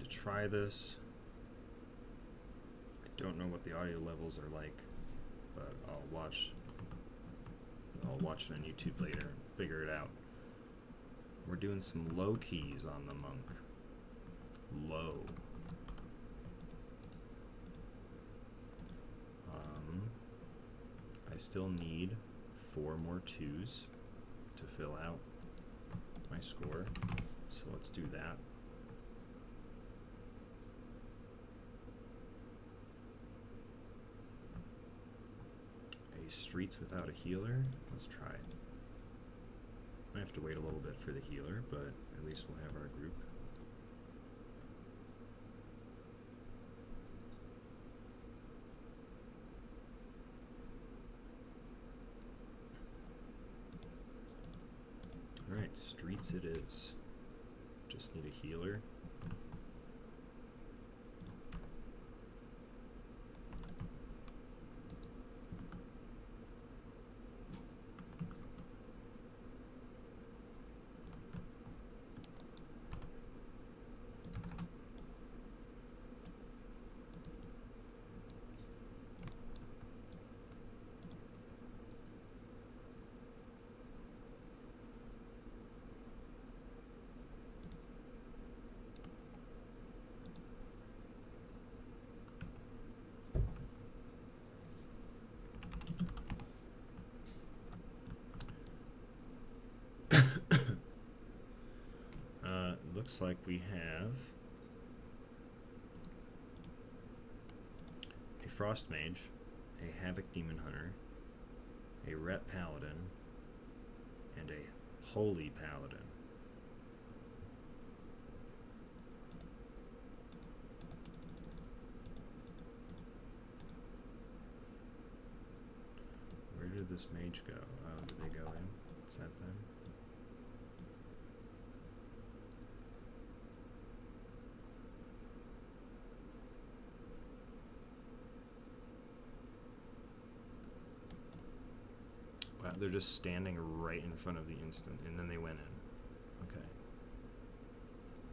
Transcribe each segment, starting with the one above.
to try this. I don't know what the audio levels are like, but I'll watch it on YouTube later and figure it out. We're doing some low keys on the monk. Low. I still need 4 more 2s to fill out my score, so let's do that. A streets without a healer. Let's try it. I have to wait a little bit for the healer, but at least we'll have our group. Alright, streets it is. Just need a healer. Looks like we have a Frost Mage, a Havoc Demon Hunter, a Ret Paladin, and a Holy Paladin. Where did this mage go? Oh, did they go in? Is that them? Wow, they're just standing right in front of the instant, and then they went in. Okay.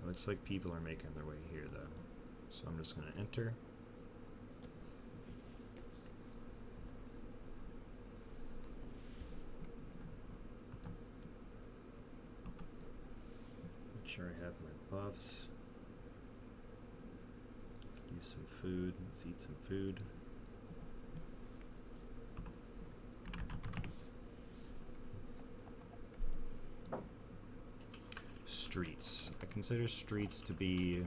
Looks like people are making their way here, though. So I'm just going to enter. Make sure I have my buffs. Use some food. Let's eat some food. Streets. I consider streets to be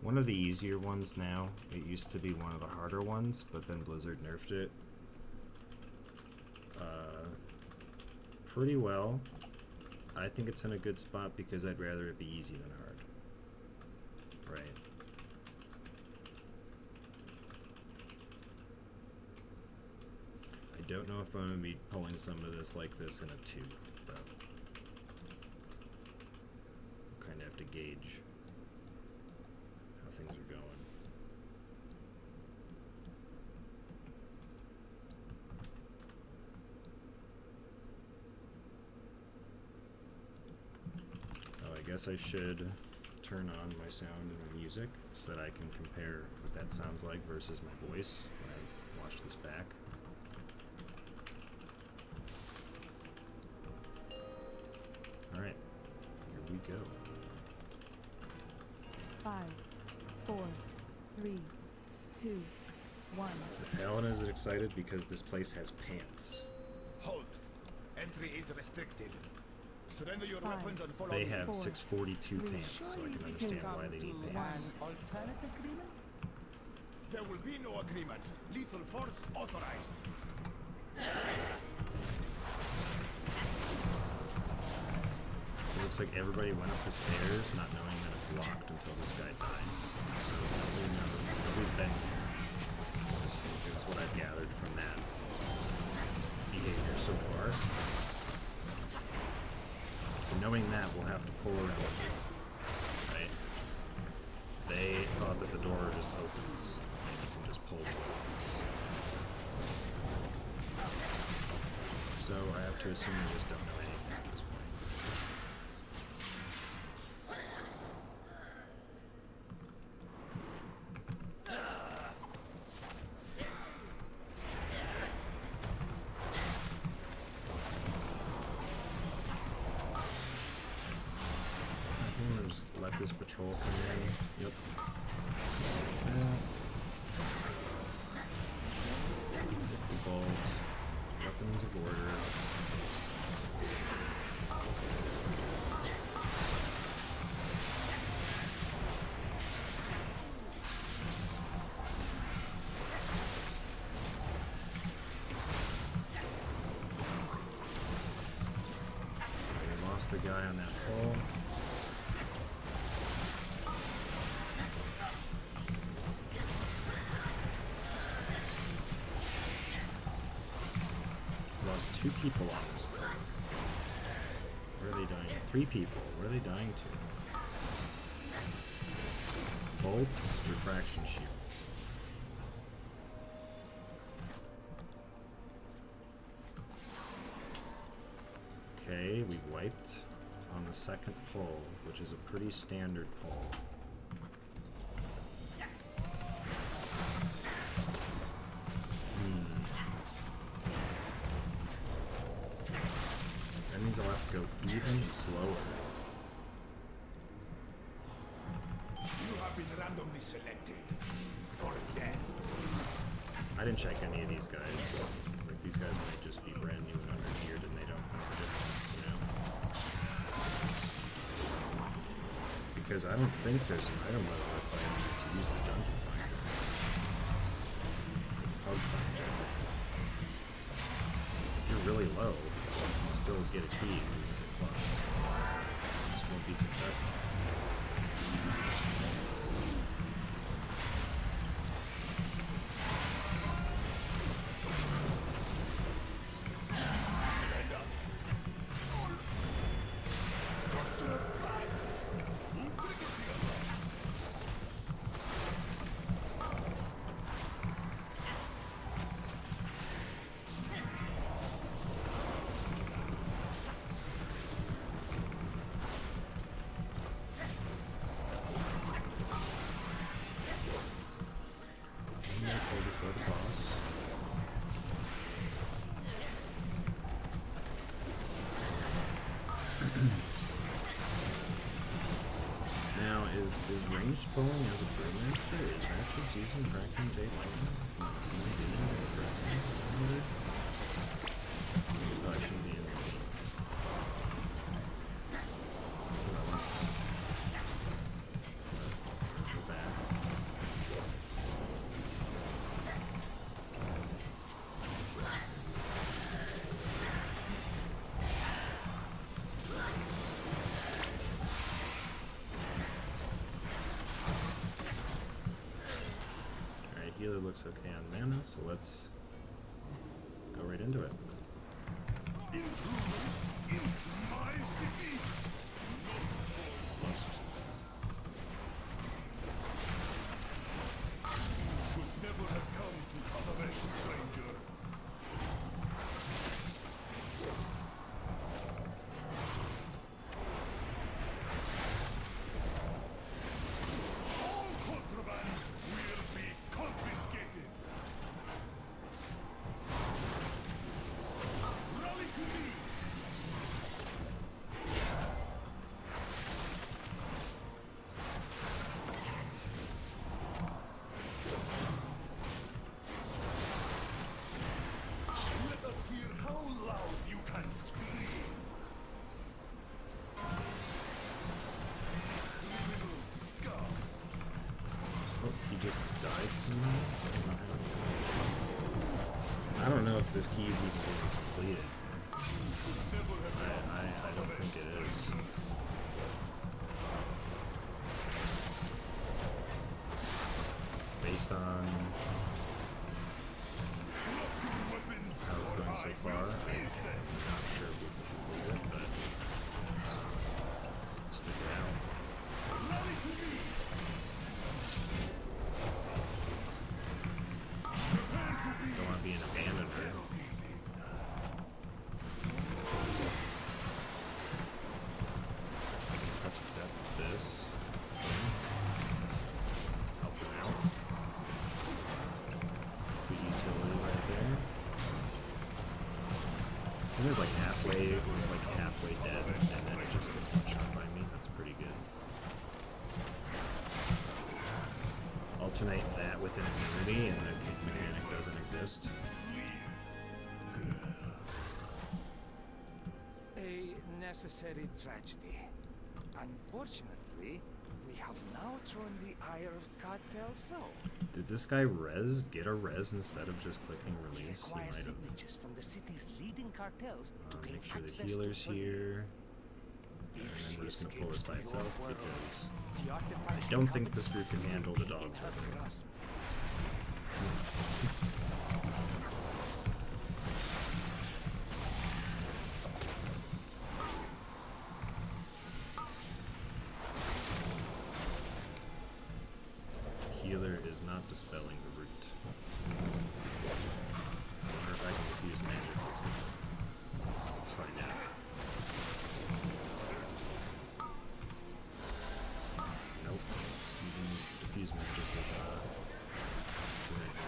one of the easier ones now. It used to be one of the harder ones, but then Blizzard nerfed it pretty well. I think it's in a good spot because I'd rather it be easy than hard. Right. I don't know if I'm going to be pulling some of this like this in a 2, though. Kind of have to gauge how things are going. Oh, I guess I should turn on my sound and my music so that I can compare what that sounds like versus my voice when I watch this back. Alright, here we go. 5, 4, 3, 2, 1. The Paladin is excited because this place has pants. Hold. Entry is restricted. Surrender your weapons and follow They me. have 4, 642 pants, so I can understand why they need pants. Alternate agreement? There will be no agreement. Lethal force authorized. It looks like everybody went up the stairs not knowing that it's locked until this guy dies. So nobody's been here. That's what I've gathered from that behavior so far. So knowing that, we'll have to pull around. Right? They thought that the door just opens and you can just pull the buttons. So I have to assume they just don't know anything at this point. this patrol come in. Yep. Just like that. The bolt. Weapons of order. A guy on that pole. Lost 2 people on this building. Where are they dying? 3 people. Where are they dying to? Bolts, refraction shields. Okay, we wiped on the second pole, which is a pretty standard pole. That means I'll have to go even slower. You have been randomly selected for death. I didn't check any of these guys. Like, these guys might just be brand new and under-geared and they don't know the difference, you know? Because I don't think there's an item level requirement to use the dungeon finder. Pug finder. If you're really low, you can still get a key and you get plus. You just won't be successful. Before the boss. Now, is ranged bowling as a brewmaster? Is Ratchet's using Kraken Jade Lightning? Oh, I shouldn't be in there. Go back. Healer looks okay on mana, so let's go right into it. Must. Should never have come to Kazavesh, stranger. All contraband will be confiscated. Rally to me. Let us hear how loud you can scream. Criminal scum. Oh, he just died somehow? I don't know if this key is even being completed. I don't think it is. Based on how it's going so far, I'm not sure if we can complete it, but stick it out. Don't want to be an abandoner. Touch of death with this. Help him out. The utility right there. It was like halfway dead, and then it just gets one shot by me. That's pretty good. alternate that with an immunity and the mechanic doesn't exist. A necessary tragedy. Unfortunately, we have now thrown the ire of Cartel so. Did this guy get a res instead of just clicking release? He might Require have. signatures from the city's leading cartels to gain Make sure the access healer's to here. And If then she we're just gonna pull escapes this by to your itself world, because the art of I punishment don't think habits this group can will handle be the dogs in her with me. grasp. Healer is not dispelling the root. I wonder if I can just use magic this game. Let's find out. Nope. Using diffuse magic does not do anything.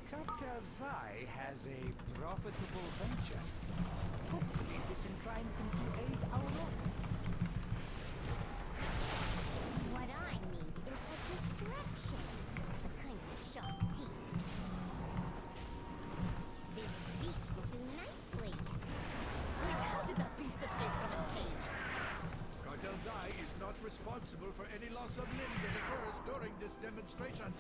Cartel Zai has a profitable venture. Hopefully this inclines them to aid our order. What I need is a distraction. A kind of sharp teeth. This beast will do nicely. Wait, how did that beast escape from its cage? Cartel's Eye is not responsible for any loss of limb that occurs during this demonstration.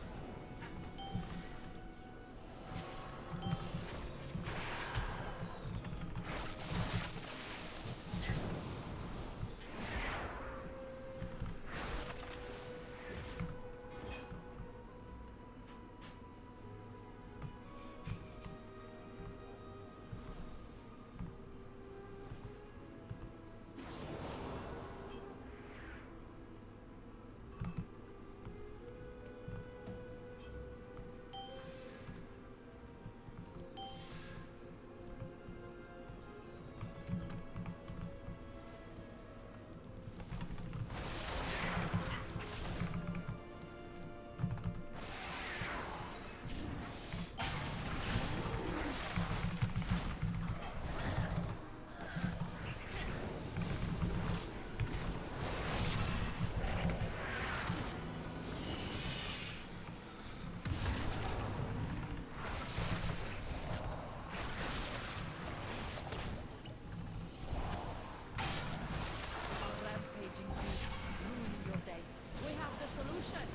Rampaging beasts ruining your day. We have the solution.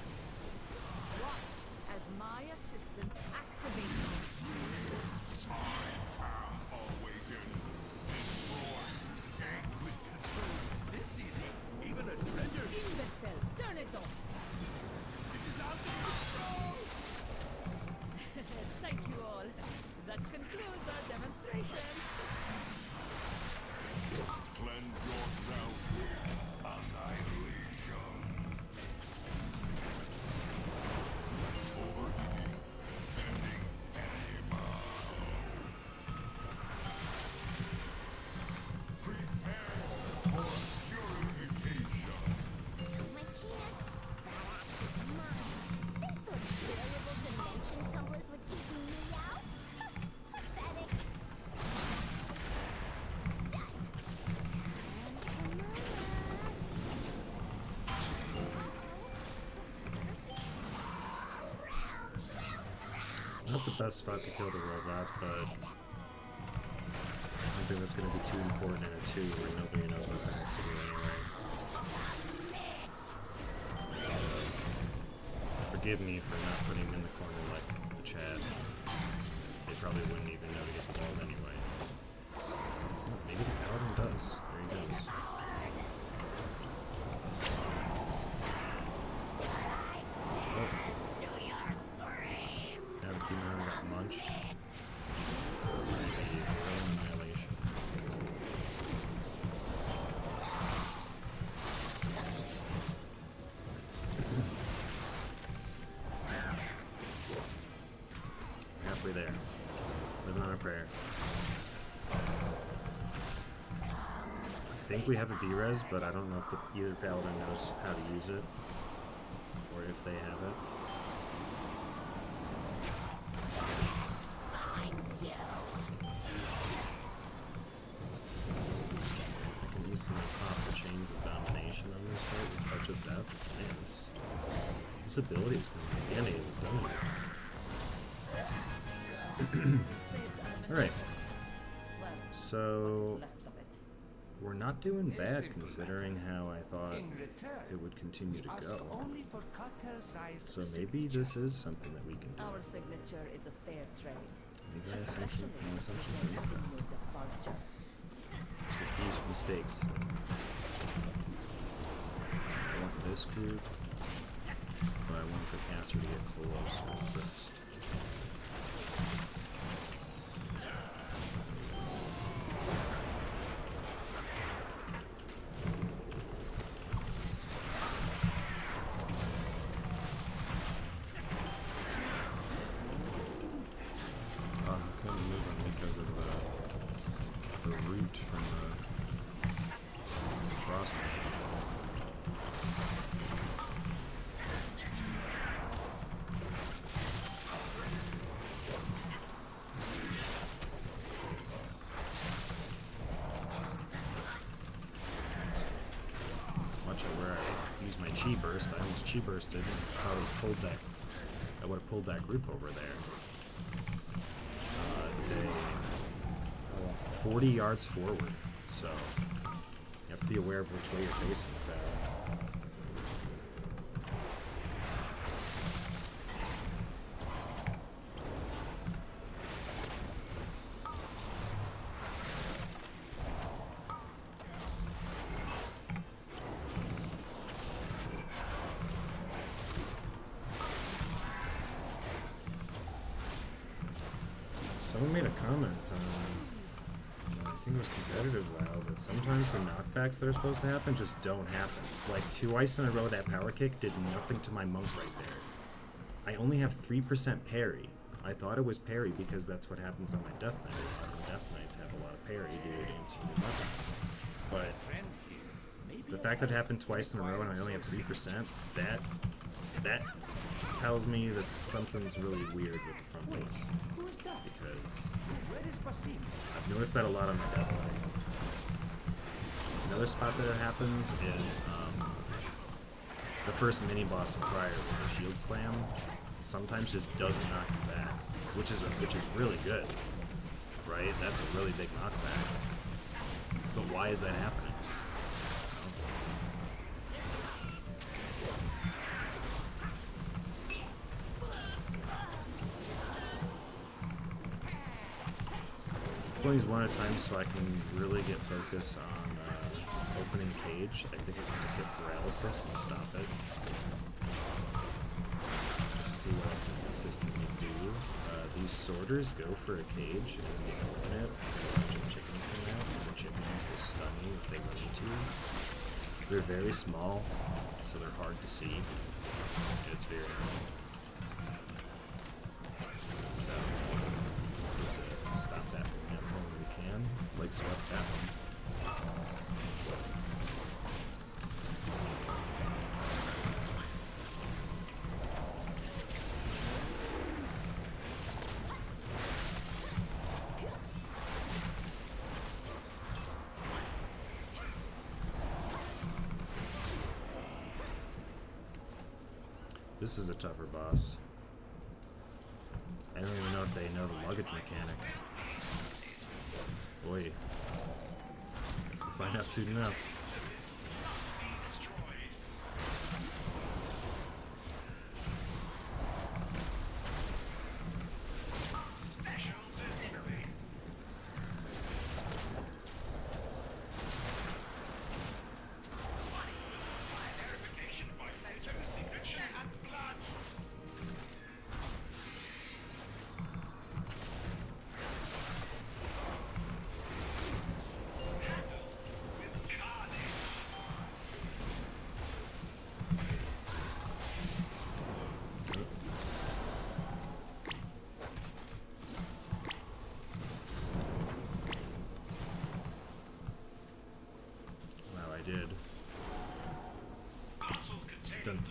Watch as my assistant activates. Always in. Destroy. And with controls this easy, even a treasure Imbecile, turn it off. is out of control! Thank you all. That concludes our demonstration. Cleanse yourself with annihilation. Overheating. Ending animal. Prepare for purification. Here's my chance. That axe is mine. They thought variable dimension tumblers would keep me out? Pathetic. Done. And tomorrow. Not the best spot to kill the robot, but I don't think that's going to be too important in a 2 where nobody knows what the heck to do anyway. forgive me for not putting him in the corner like the Chad. They probably wouldn't even know to get the balls anyway. Maybe the Paladin does. There he goes. Oh. Now the Demon got munched. Annihilation. Halfway there. Living on a prayer. I think we have a B-res, but I don't know if either Paladin knows how to use it, or if they have it. I can instantly pop the chains of domination on this fight with touch of death. Man, this ability is going to be the ending of this dungeon. Alright, so we're not doing bad considering how I thought it would continue to go. So maybe this is something that we can do. Our signature is a fair trade. Maybe my assumptions are incorrect. Just a few mistakes. I want this group, but I want the caster to get closer first. I couldn't move him because of the root from the frost mage. Watch out where I use my chi burst. I almost chi bursted. Probably pulled that. I would have pulled that group over there. It's a 40 yards forward, so you have to be aware of which way you're facing with that. Someone made a comment on, I think it was Competitive WoW, that sometimes the knockbacks that are supposed to happen just don't happen. Like 2 ice in a row, that power kick did nothing to my monk right there. I only have 3% parry. I thought it was parry because that's what happens on my Death Knight. The Death Knights have a lot of parry due to dancing your weapon. But the fact that it happened twice in a row and I only have 3%, that tells me that something's really weird with the front base. Because I've noticed that a lot on my Death Knight. Another spot that it happens is the first mini boss in Prior with the shield slam sometimes just doesn't knock you back, which is really good, right? That's a really big knockback. But why is that happening? These one at a time so I can really get focus on opening cage. I think I can just hit paralysis and stop it. Just to see what I can consistently do. These sorters go for a cage and they open it. A bunch of chickens come out and the chickens will stun you if they want to. They're very small, so they're hard to see. It's very annoying. So, stop that from happening when we can. Like swept that one. This is a tougher boss. I don't even know if they know the luggage mechanic. Boy. Guess we'll find out soon enough.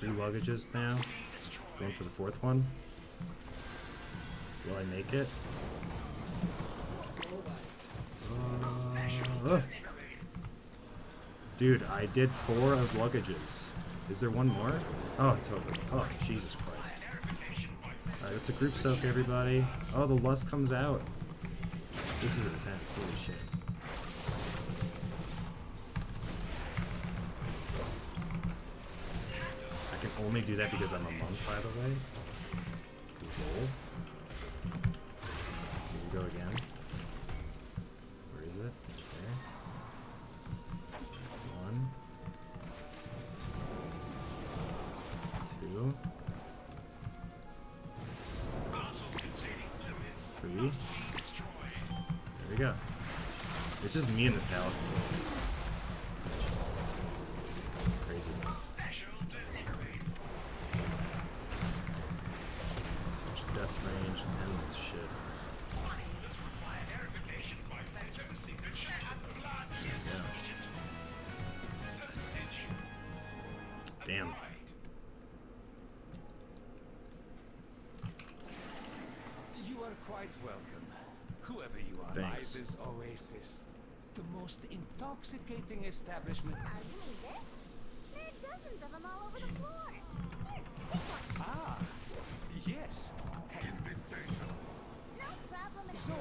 3 luggages now. Going for the 4th one. Will I make it? Dude, I did 4 of luggages. Is there one more? Oh, it's over. Oh, Jesus Christ. Alright, it's a group soak, everybody. Oh, the lust comes out. This is intense. Holy shit. I can only do that because I'm a monk, by the way. Because roll. Here we go again. Where is it? There. 1. 2. 3. There we go. It's just me in this pallet. Crazy. Touch death range and endless shit. Yeah. Damn. You are quite welcome. Whoever you are, Thanks. Life is Oasis. The most intoxicating establishment. Oh, you mean this? There are dozens of them all over the floor. Here, take one. Ah, yes. Invitation. No problem at So,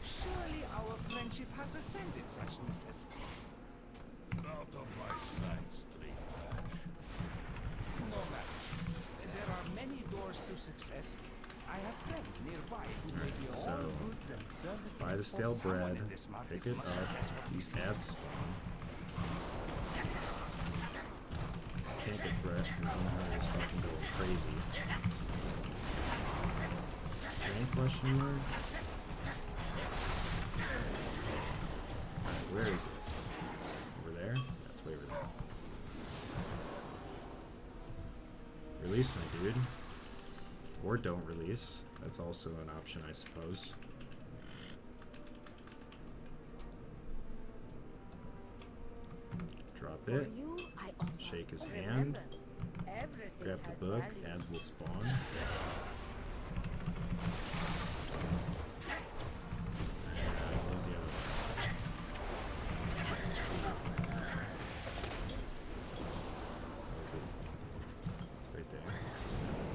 surely our friendship has ascended such necessity. Out of my sight, street trash. No matter. There are many doors to success. I have friends nearby who may be So, all goods and services. buy the for stale someone bread, in this market pick it must up, possess what we these seek. ads spawn. Can't get through it because the hunter is fucking going crazy. Train question mark? Where is it? Over there? Yeah, it's way over there. Release my dude. Or don't release. That's also an option, I suppose. Drop For it. you, I offer. Shake his Remember, hand. everything Grab has the book. value. Ads will spawn. Where's the other one? Let's see. Where is it? It's right there.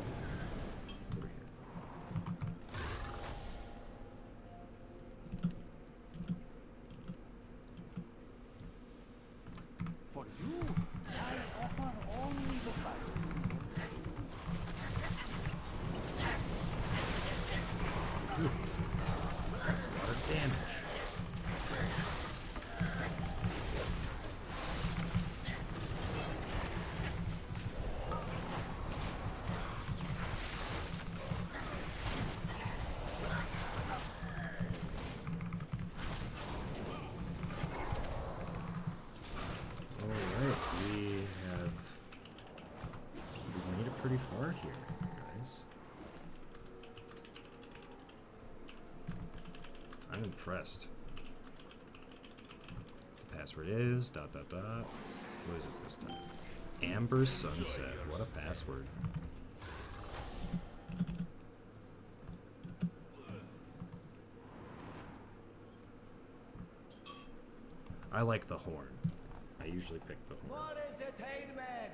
It's over here. For you, I offer only the funds. Ooh, that's a lot of damage. Alright, we've made it pretty far here, guys. I'm impressed. The password is ... What is it this time? Amber Sunset. What a password. I like the horn. I usually pick the horn. More entertainment!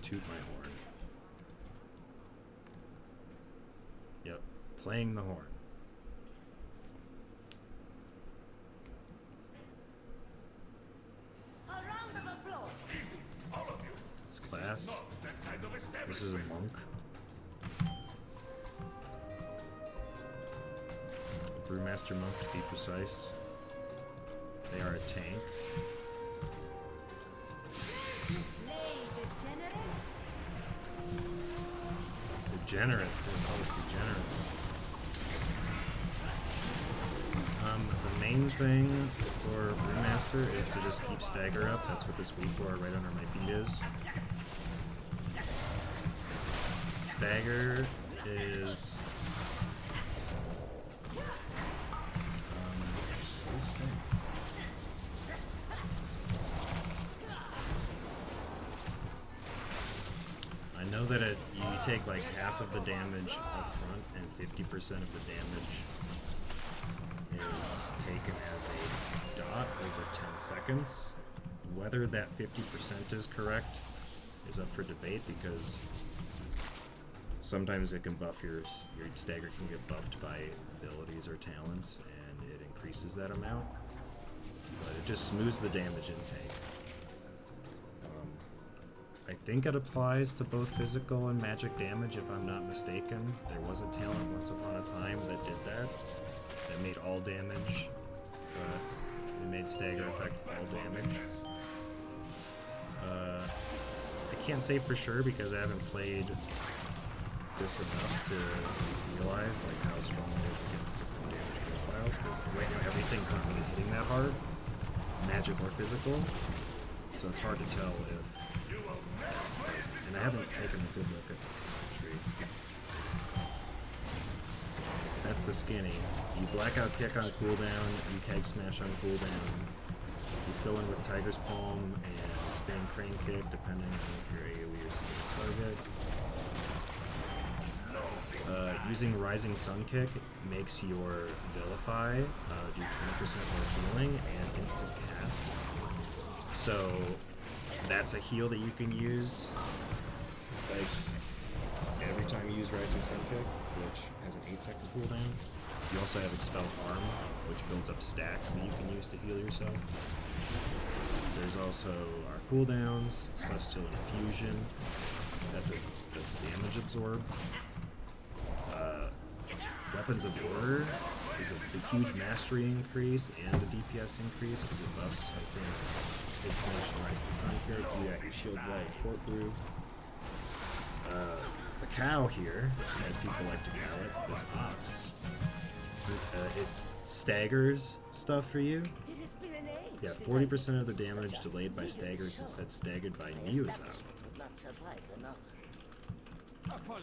Toot my horn. Yep, playing the horn. A round of applause. Easy, all of you. This class. Not that kind of This is a establishment. monk. A brewmaster monk, to be precise. They are a tank. Play degenerates. Degenerates. Let's call us degenerates. The main thing for brewmaster is to just keep stagger up. That's what this weak bar right under my feet is. Stagger is... what is stagger? know that you take like half of the damage up front and 50% of the damage is taken as a dot over 10 seconds. Whether that 50% is correct is up for debate because sometimes it can buff your stagger can get buffed by abilities or talents and it increases that amount, but it just smooths the damage intake. I think it applies to both physical and magic damage if I'm not mistaken. There was a talent once upon a time that did that. It made all damage, it made stagger effect all damage. I can't say for sure because I haven't played this enough to realize like how strong it is against different damage profiles, because right now everything's not really hitting that hard, magic or physical, so it's hard to tell if that's present. And I haven't taken a good look at the talent tree. That's the skinny. You blackout kick on cooldown, you keg smash on cooldown, you fill in with Tiger's Palm and spin crane kick depending on if you're AoE or single target. Using Rising Sun Kick makes your Vilify do 20% more healing and instant cast. So that's a heal that you can use like every time you use Rising Sun Kick, which has an 8-second cooldown. You also have Expel Arm, which builds up stacks that you can use to heal yourself. There's also our cooldowns, Celestial Infusion, that's a damage absorb. Weapons of Order is a huge mastery increase and a DPS increase because it buffs, I think, Big Smash and Rising Sun Kick. You got your Shield Wall of Fort Brew. The cow here, as people like to call it, this ox, it staggers stuff for you. Yeah, 40% of the damage delayed by staggers instead staggered by Neo's out.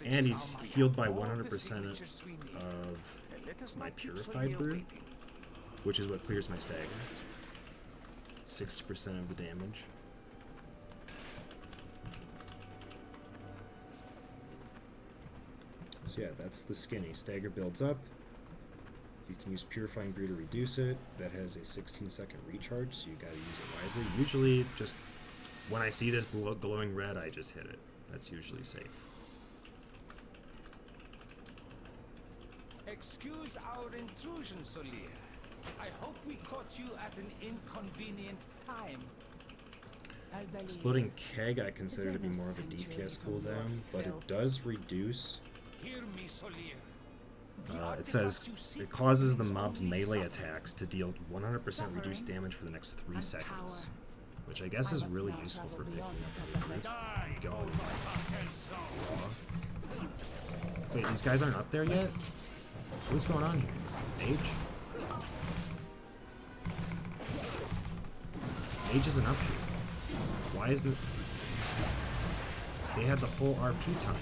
And he's healed by 100% of my Purified Brew, which is what clears my stagger. 60% of the damage. So yeah, that's the skinny. Stagger builds up. You can use Purifying Brew to reduce it. That has a 16-second recharge, so you gotta use it wisely. Usually, just when I see this glowing red, I just hit it. That's usually safe. Excuse our intrusion, Solir. I hope we caught you at an inconvenient time. Exploding Keg I consider to be more of a DPS cooldown, but it does reduce. Hear me, Solir. It says it causes the mob's melee attacks to deal 100% reduced damage for the next 3 seconds, which I guess is really useful for picking up the group. Going. Wait, these guys aren't up there yet? What's going on here? Mage? Mage isn't up here. Why isn't it? They had the whole RP time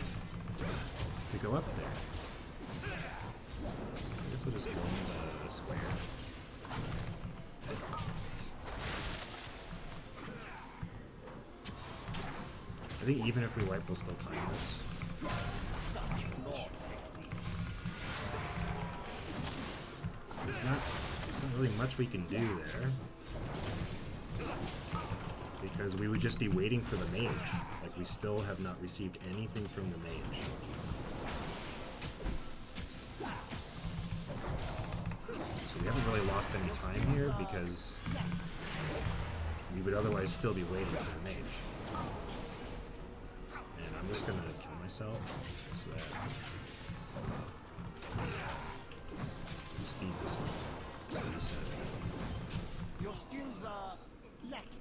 to go up there. I guess I'll just go in the square. I think even if we wipe, we'll still time this. There's not really much we can do there. Because we would just be waiting for the mage. Like, we still have not received anything from the mage. So we haven't really lost any time here because we would otherwise still be waiting for the mage. And I'm just gonna kill myself so that speed this up. Reset. Your skills are lacking.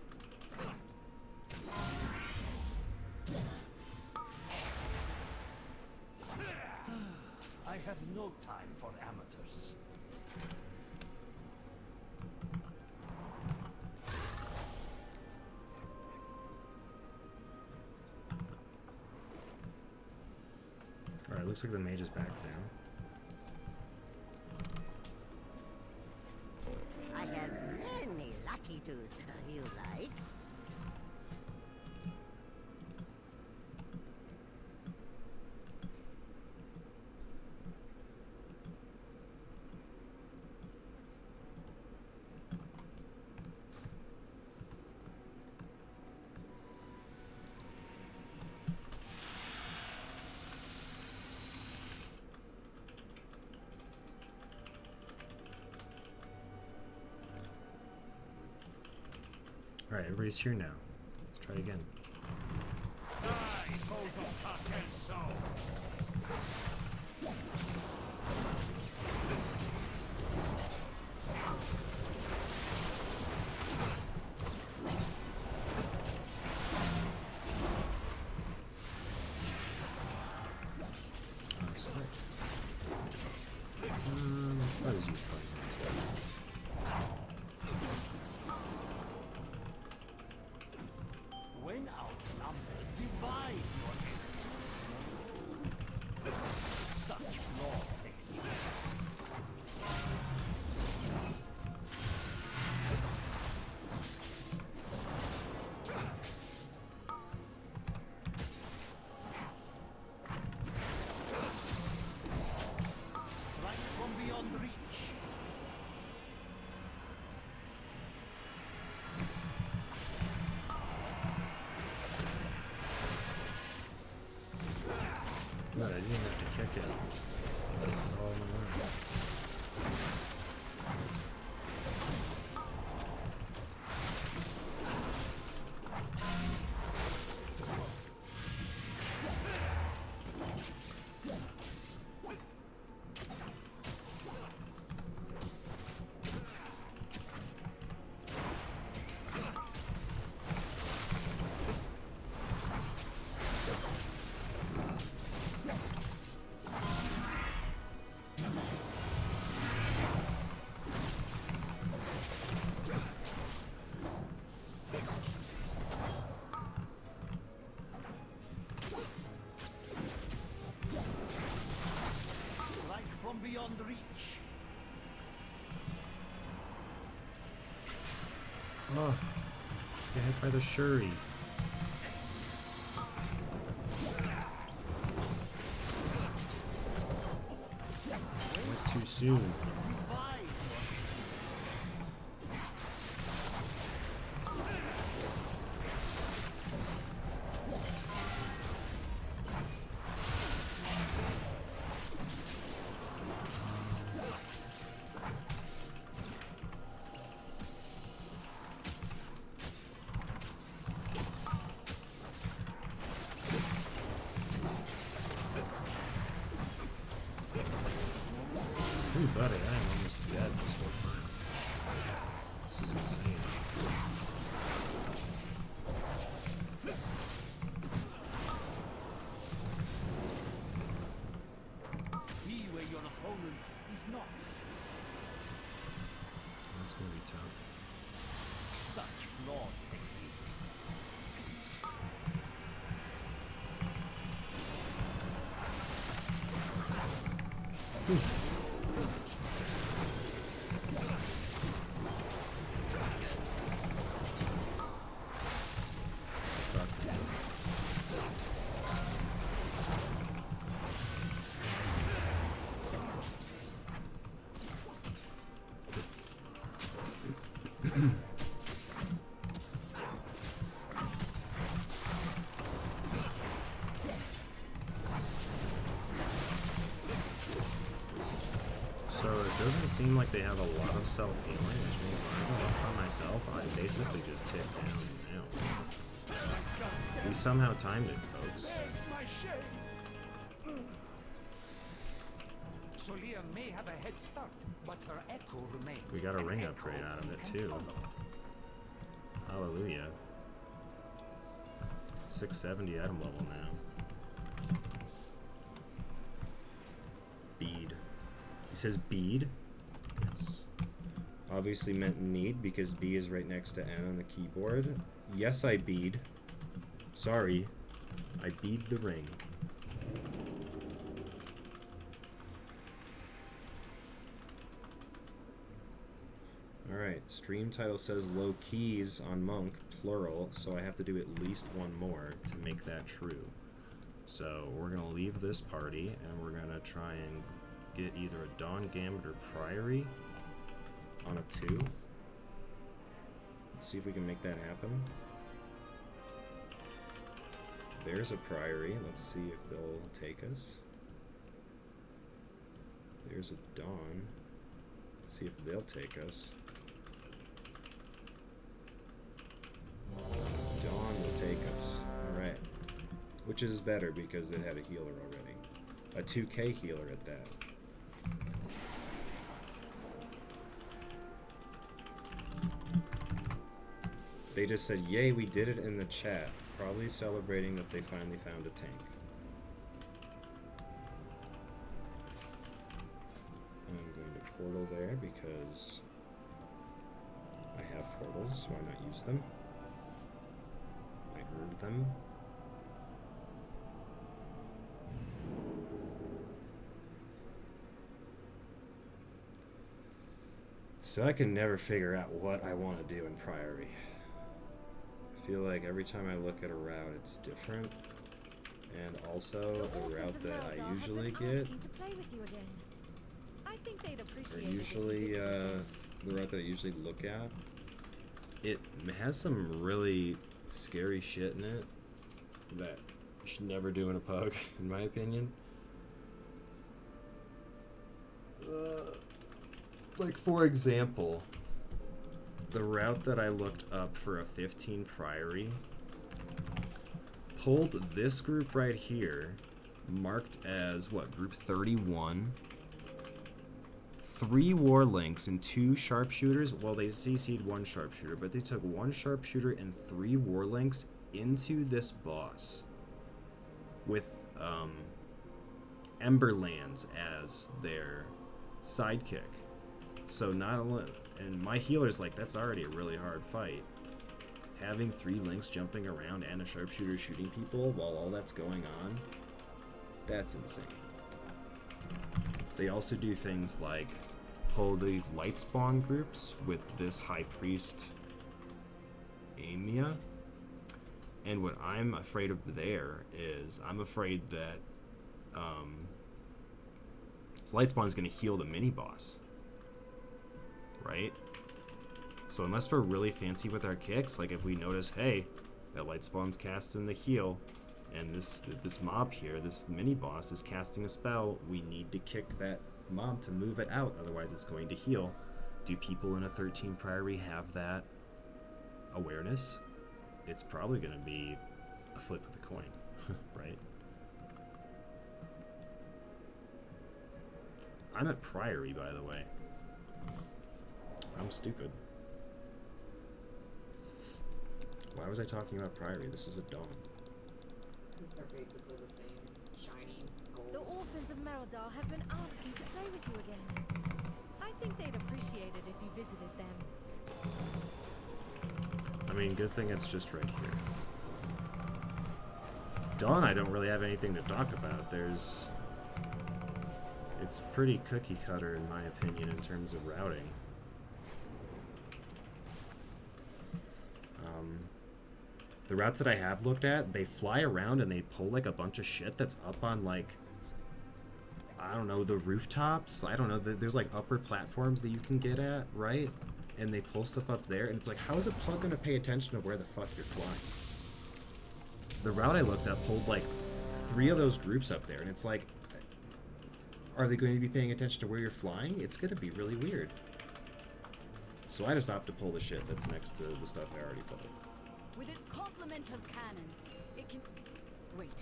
I have no time for amateurs. Alright, looks like the mage is back now. I have many lucky tools if you like. Alright, everybody's here now. Let's try again. Die, foes of Cartel Soul! That's right. What is you fighting instead? When outnumbered, divide your enemy. Such flawed technique. Strike from beyond reach. No, I didn't have to kick it. I kicked it all in the room. Strike from beyond reach. Oh, get hit by the Shuri. Went too soon. Divide your Ooh, buddy, I am almost dead this whole time. This is insane. Be where your opponent is not. That's gonna be tough. Such flawed technique. Fuck. So it doesn't seem like they have a lot of self-healing, which means when I go up by myself, I basically just hit down and out. We somehow timed it, folks. Where's my shame? Solia may have a head start, but her echo remains. We got a an ring echo upgrade out of we it, can too. follow. Hallelujah. 670 item level now. Bead. He says bead? Yes. Obviously meant need because B is right next to N on the keyboard. Yes, I bead. Sorry. I bead the ring. Alright, stream title says low keys on monk, plural, so I have to do at least one more to make that true. So we're going to leave this party and we're going to try and get either a Dawn Gambit or Priory on a 2. Let's see if we can make that happen. There's a Priory. Let's see if they'll take us. There's a Dawn. Let's see if they'll take us. Dawn will take us. Alright. Which is better because it had a healer already. A 2k healer at that. They just said, yay, we did it in the chat. Probably celebrating that they finally found a tank. I'm going to portal there because I have portals. Why not use them? I earned them. So I can never figure out what I want to do in Priory. I feel like every time I look at a route, it's different. And also, the route that I usually get, or usually, the route that I usually look at, it has some really scary shit in it that you should never do in a pug, in my opinion. Like, for example, the route that I looked up for a 15 Priory pulled this group right here, marked as, what, group 31, 3 Warlinks and 2 Sharpshooters. Well, they CC'd 1 Sharpshooter, but they took 1 Sharpshooter and 3 Warlinks into this boss with Emberlands as their sidekick. So not only, and my healer's like, that's already a really hard fight. Having 3 links jumping around and a sharpshooter shooting people while all that's going on, that's insane. They also do things like pull these light spawn groups with this high priest Amia. And what I'm afraid of there is I'm afraid that this light spawn is going to heal the mini boss. Right? So unless we're really fancy with our kicks, like if we notice, hey, that light spawn's casting the heal, and this mob here, this mini boss is casting a spell, we need to kick that mob to move it out, otherwise it's going to heal. Do people in a 13 Priory have that awareness? It's probably going to be a flip of the coin, right? I'm at Priory, by the way. I'm stupid. Why was I talking about Priory? This is a dawn. Because they're basically the same shiny gold. The orphans of Merodar have been asking to play with you again. I think they'd appreciate it if you visited them. I mean, good thing it's just right here. Dawn, I don't really have anything to talk about. It's pretty cookie cutter in my opinion in terms of routing. The routes that I have looked at, they fly around and they pull like a bunch of shit that's up on like, I don't know, the rooftops. I don't know, there's like upper platforms that you can get at, right? And they pull stuff up there, and it's like, how is a pug gonna pay attention to where the fuck you're flying? The route I looked at pulled like 3 of those groups up there, and it's like, are they going to be paying attention to where you're flying? It's gonna be really weird. So I just opted to pull the shit that's next to the stuff I already pulled. With its complement of cannons, it can... Wait.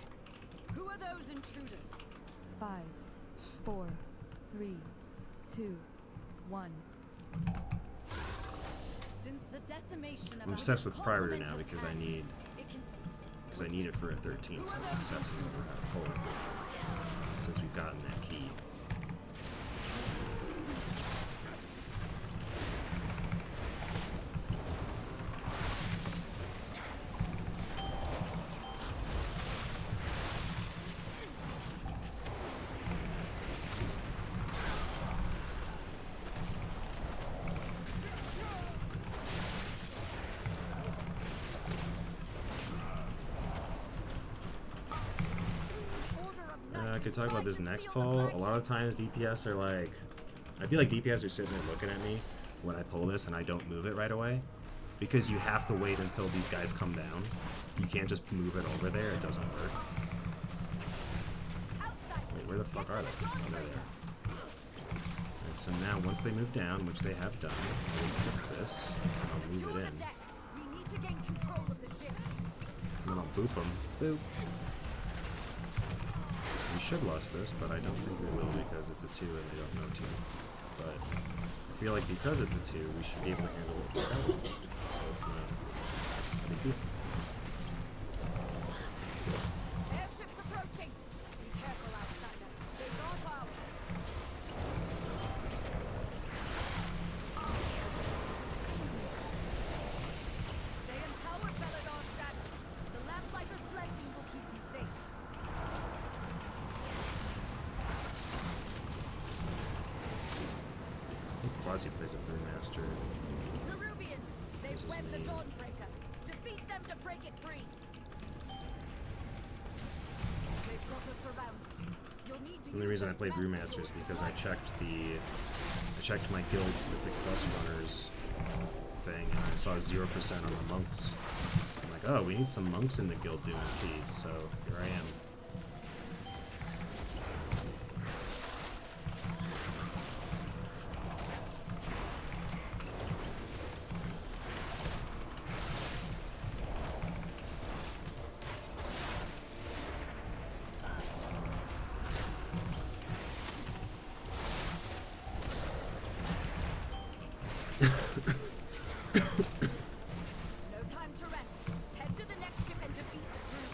Who are those intruders? 5, 4, 3, 2, 1. Since the decimation of I'm obsessed with Priory now because I need it for a 13, so I'm obsessing over how to pull it since we've gotten that key. I could talk about this next pull. A lot of times DPS are like, I feel like DPS are sitting there looking at me when I pull this and I don't move it right away, because you have to wait until these guys come down. You can't just move it over there, it doesn't work. Wait, where the fuck are they? Oh, they're there. And so now once they move down, which they have done, I'll pick this and I'll move it in. We need to gain control boop them. Boop. We should lost this, but I don't think we will because it's a 2 and they don't know 2. But I feel like because it's a 2, we should be able to handle it with spells. So it's not a big deal. Airships approaching. Be careful, outsider. They're not ours. They empowered Bellador's shadow. The Lamplighter's blessing will keep you safe. I think Quasi plays a Brewmaster. Peruvians, they've This is wed the me. Dawnbreaker. Defeat them to break it free. They've got us surrounded. You'll need to The only use reason I those play massive Brewmaster is doors to because I block checked my guild's Mythic Plus Runners thing and I saw 0% on the monks. I'm like, oh, we need some monks in the guild doing these, so here I am. No time to rest. Head to the next ship and defeat the crew.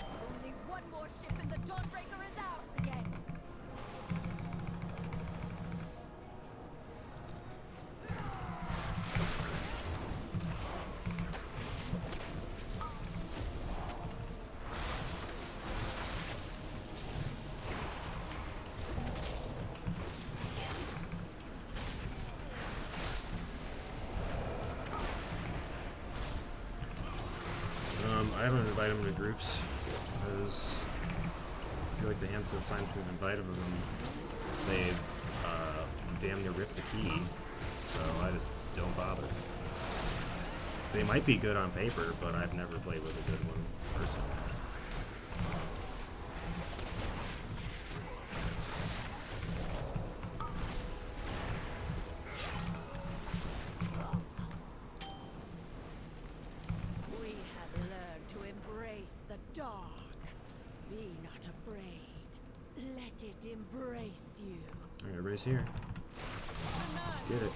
Only one more ship and the Dawnbreaker is ours again. I haven't invited them to groups because I feel like the handful of times we've invited them, they damn near ripped the key, so I just don't bother. They might be good on paper, but I've never played with a good one personally. We have learned to embrace the dark. Be not afraid. Let it embrace you. Alright, everybody's here. Let's get it.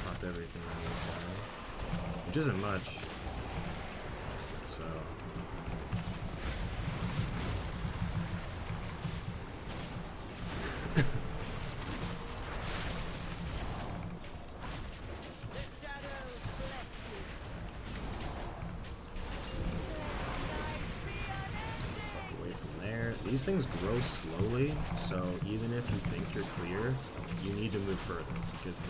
Popped everything on this guy, which isn't much. So. The shadows bless you. Away from there. These things grow slowly, so even if you think you're clear, you need to move further because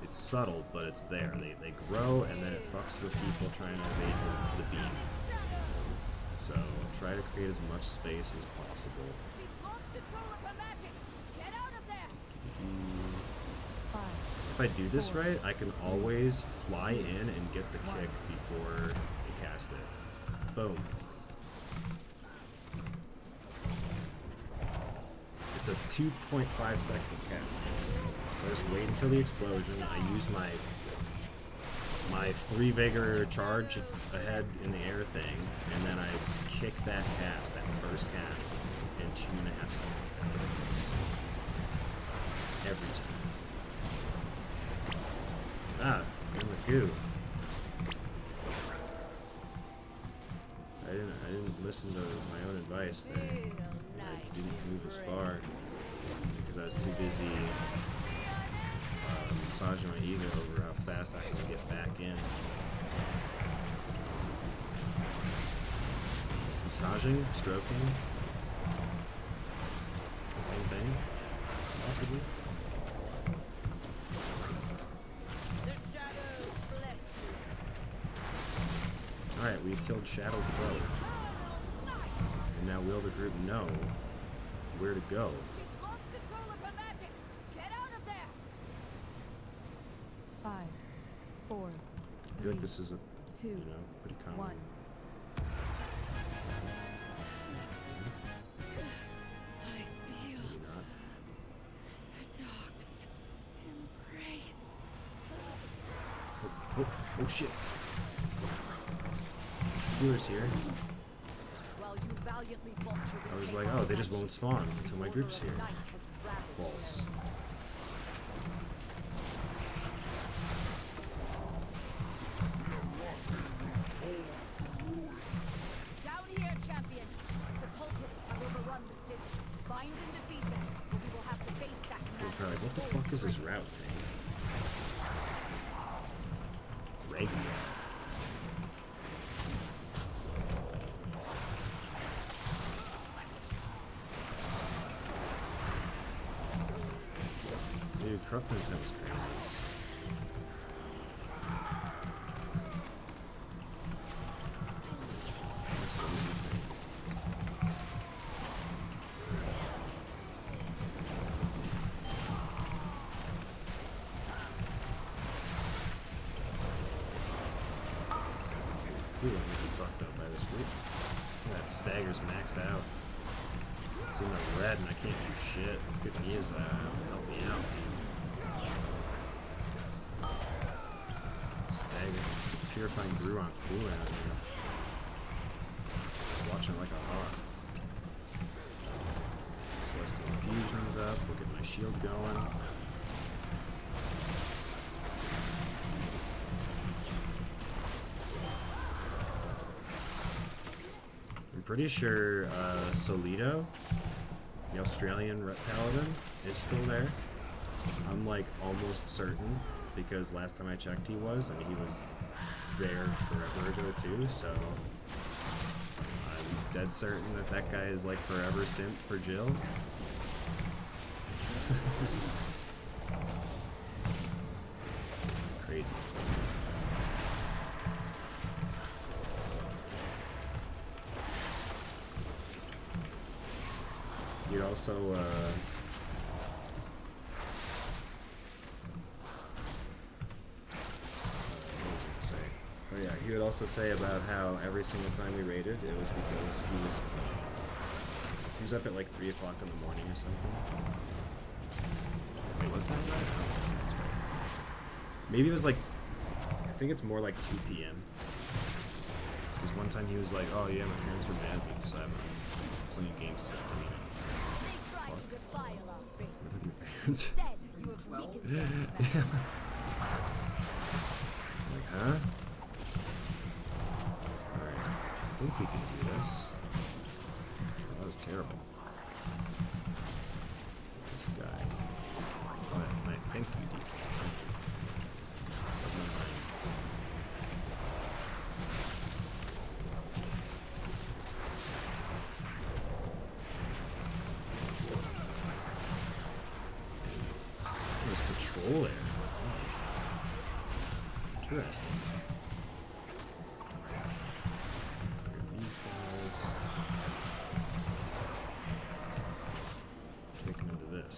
it's subtle, but it's there. They grow and then it fucks with people trying to evade the beam. So try to create as much space as possible. She's lost control of her magic. Get out of there. Five, If I do this right, I can always fly in and get the kick before you cast it. Boom. It's a 2.5 second cast. So I just wait until the explosion. I use my 3 Vigor charge ahead in the air thing, and then I kick that cast, that first cast, in 2.5 seconds after it goes. Every time. Ah, in the goo. I didn't listen to my own advice there. I didn't move as far because I was too busy massaging my ego over how fast I can get back in. Massaging, stroking, same thing, possibly. The shadows bless you. All right, we've killed Shadow Crow, and now will the group know where to go? She's lost control of her magic. Get out of there. 5, 4, I feel like 3, this is a, 2, pretty common. 1. Oh shit. Viewers here. While you valiantly fought to I was retake like, our oh, they just mansion, won't spawn until my the group's Order here. of Night has ravaged False. them. Down here, champion! The cultists have overrun the city. Find and defeat them, or we will have to face that They're man. probably like, what the fuck is this route, Tank? Regular. Dude, Corrupt Intent was crazy. That's so many things. Ooh, I'm getting fucked up by this group. That stagger's maxed out. It's in the red and I can't do shit. Let's get Mia's help me out. Stagger. Purifying brew on cooldown, man. Just watching like a hawk. Celestial Infusion's up. We'll get my shield going. I'm pretty sure Solito, the Australian paladin, is still there. I'm like almost certain because last time I checked he was, and he was there forever ago too, so I'm dead certain that that guy is like forever simp for Jill. Crazy. You'd also, what was I gonna say? Oh yeah, he would also say about how every single time we raided, it was because he was up at like 3 o'clock in the morning or something. Wait, was that right? I don't think that's right. Maybe it was like, I think it's more like 2 p.m. Because one time he was like, oh yeah, my parents are mad because I'm playing games till 3 a.m. They tried to defile our faith. Live with your parents. Instead, you have weakened them. Damn. Like, huh? Alright. I think we can do this. Oh, that was terrible. This guy. Oh, yeah, thank you, DK. Never mind. There's patrol there. Oh. Interesting. Look at these guys. Taking into this.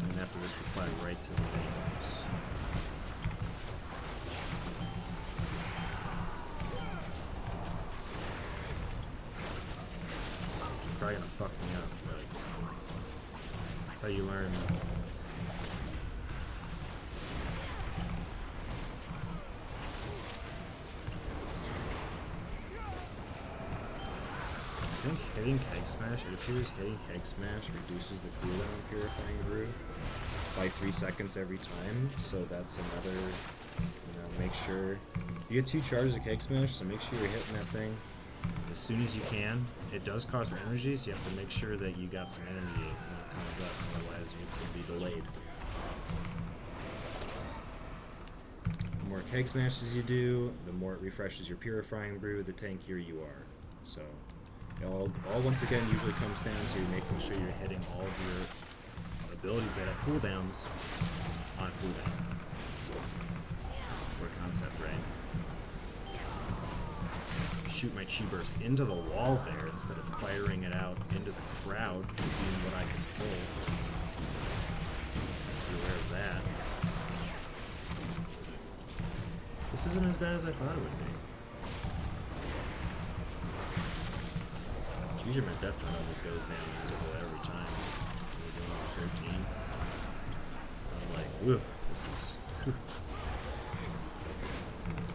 And after this, we fly right to the main house. Which is probably gonna fuck me up, but that's how you learn. I think hitting Keg Smash, it appears hitting Keg Smash reduces the cooldown on Purifying Brew by 3 seconds every time, so that's another, make sure, you get 2 charges of Keg Smash, so make sure you're hitting that thing as soon as you can. It does cost energy, so you have to make sure that you got some energy when it comes up, otherwise it's going to be delayed. The more Keg Smashes you do, the more it refreshes your Purifying Brew, the tankier you are. So, it all once again usually comes down to making sure you're hitting all of your abilities that have cooldowns on cooldown. Or concept, right? Shoot my Chi Burst into the wall there instead of firing it out into the crowd, seeing what I can pull. Be aware of that. This isn't as bad as I thought it would be. Usually my death knot almost goes down miserable every time. We're doing all 13. Ugh, this is. Oh,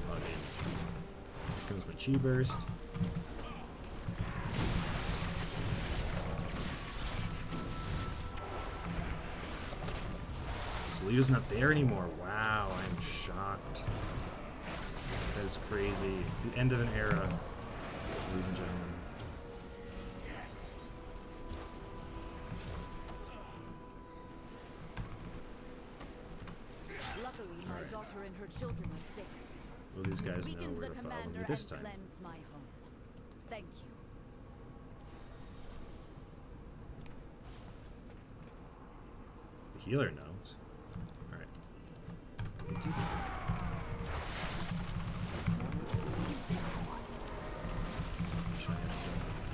man. Here comes my chi burst. Salito's not there anymore. Wow, I'm shocked. That is crazy. The end of an era, ladies and gentlemen. Luckily, my Alright. daughter and her children are safe. Will these guys know Weakened where the to follow me commander this and time? cleansed my home. Thank you. The healer knows. Alright. What do you do?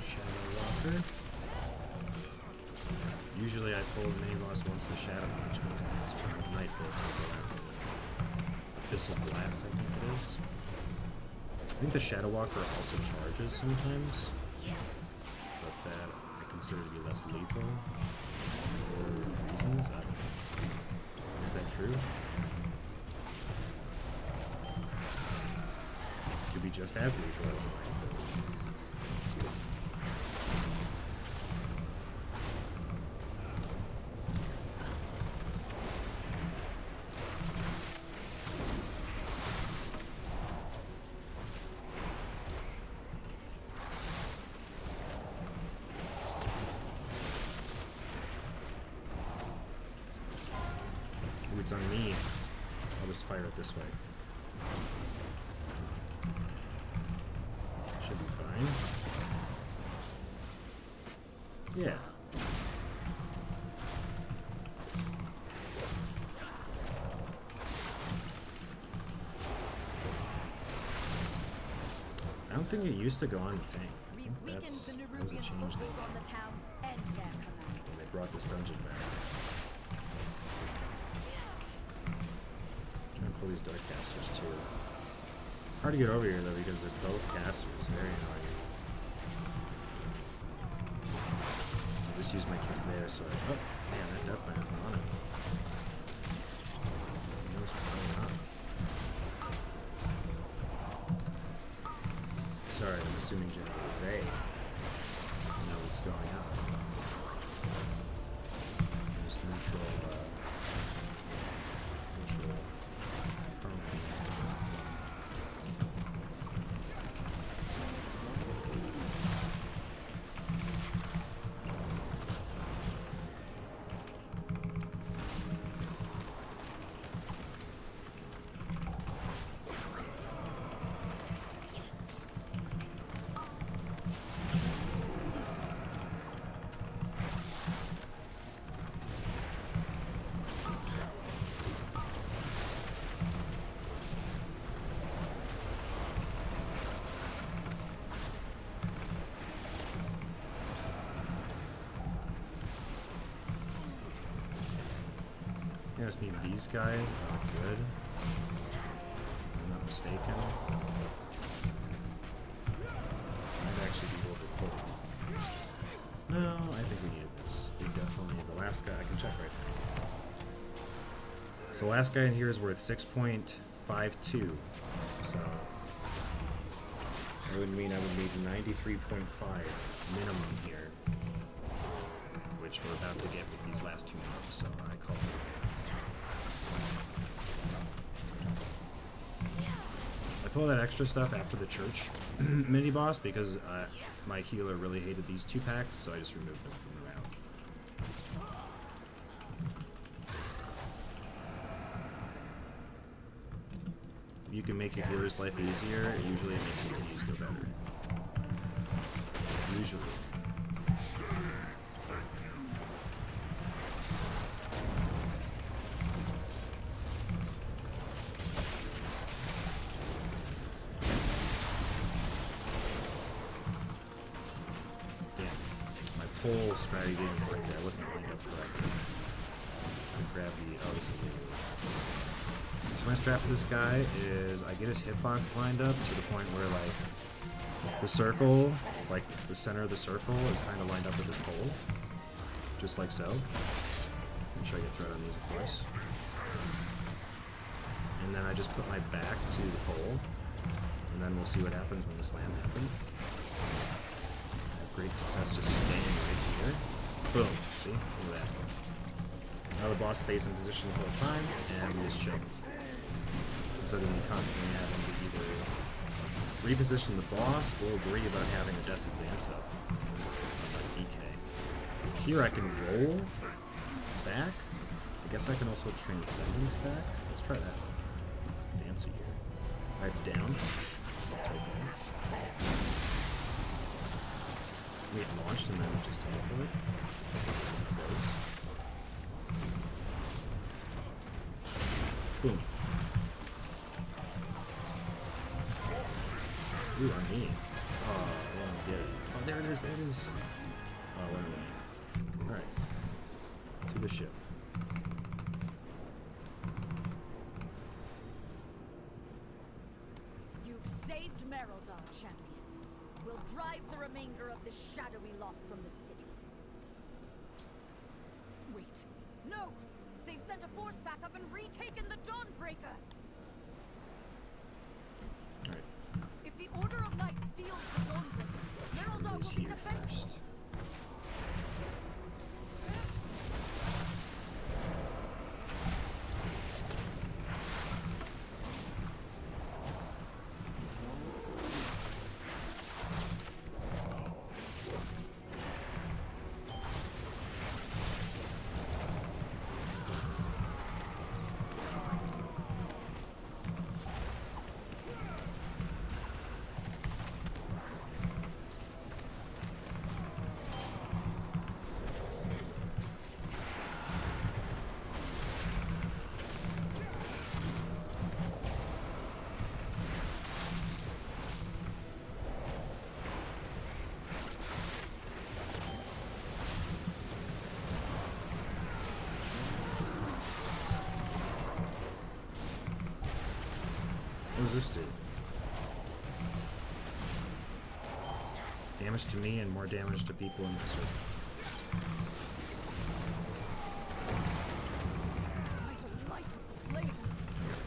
Shadow Walker. Usually I pull the mini boss once the Shadow Punch goes down. So Night Bolts will go after the Abyssal Blast, I think it is. I think the Shadow Walker also charges sometimes, but that I consider to be less lethal for reasons. I don't know. Is that true? Could be just as lethal as a light bolt. Ooh, it's on me. I'll just fire it this way. Should be fine. Yeah. I don't think it used to go on the tank. I We've think weakened that's the that was a Nerubian change foothold they on the town and their commander. when they brought this dungeon back. Trying to pull these dark casters too. Hard to get over here though because they're both casters. Very annoying. I just used my kick there, so oh man, that death knight's on it. He knows what's going on. Sorry, I'm assuming generally they know what's going on. Just neutral permanent. I just need these guys. Oh, good. If I'm not mistaken. This might actually be overpulled. No, I think we needed this. We definitely need the last guy. I can check right now. So the last guy in here is worth 6.52. So that would mean I would need 93.5 minimum here, which we're about to get with these last two moves. So I call it. I pull that extra stuff after the church mini boss because my healer really hated these two packs, so I just removed them from the round. If you can make your healer's life easier, usually it makes your keys go better. Usually. Whole strategy didn't work there. I wasn't lined up correctly. I grab the. Oh, this is the. So my strat for this guy is I get his hitbox lined up to the point where like the circle, like the center of the circle, is kind of lined up with his pole, just like so. Make sure I get thread on these, of course. and then I just put my back to the pole, and then we'll see what happens when this land happens. I have great success just staying right here. Boom. See? Look at that. Now the boss stays in position the whole time, and we just chill. Instead of me constantly having to either reposition the boss or worry about having a death advance up. Like DK. Here I can roll back. I guess I can also transcendence back. Let's try that. Fancy here. Alright, it's down. It's right there. We get launched and then just teleport. Let's see how it goes. Boom. Ooh, I need. Oh, I want to get it. Oh, there it is, there it is. Oh, it went away. Alright. To the ship. You've saved Mereldar, champion. We'll drive the remainder of this shadowy lot from the city. Wait. No! They've sent a force backup and retaken the Dawnbreaker! Alright. If the Order of Knights steals the Dawnbreaker, Mereldar Who's will be here defenseless. first? What does this do? Damage to me and more damage to people in the circle.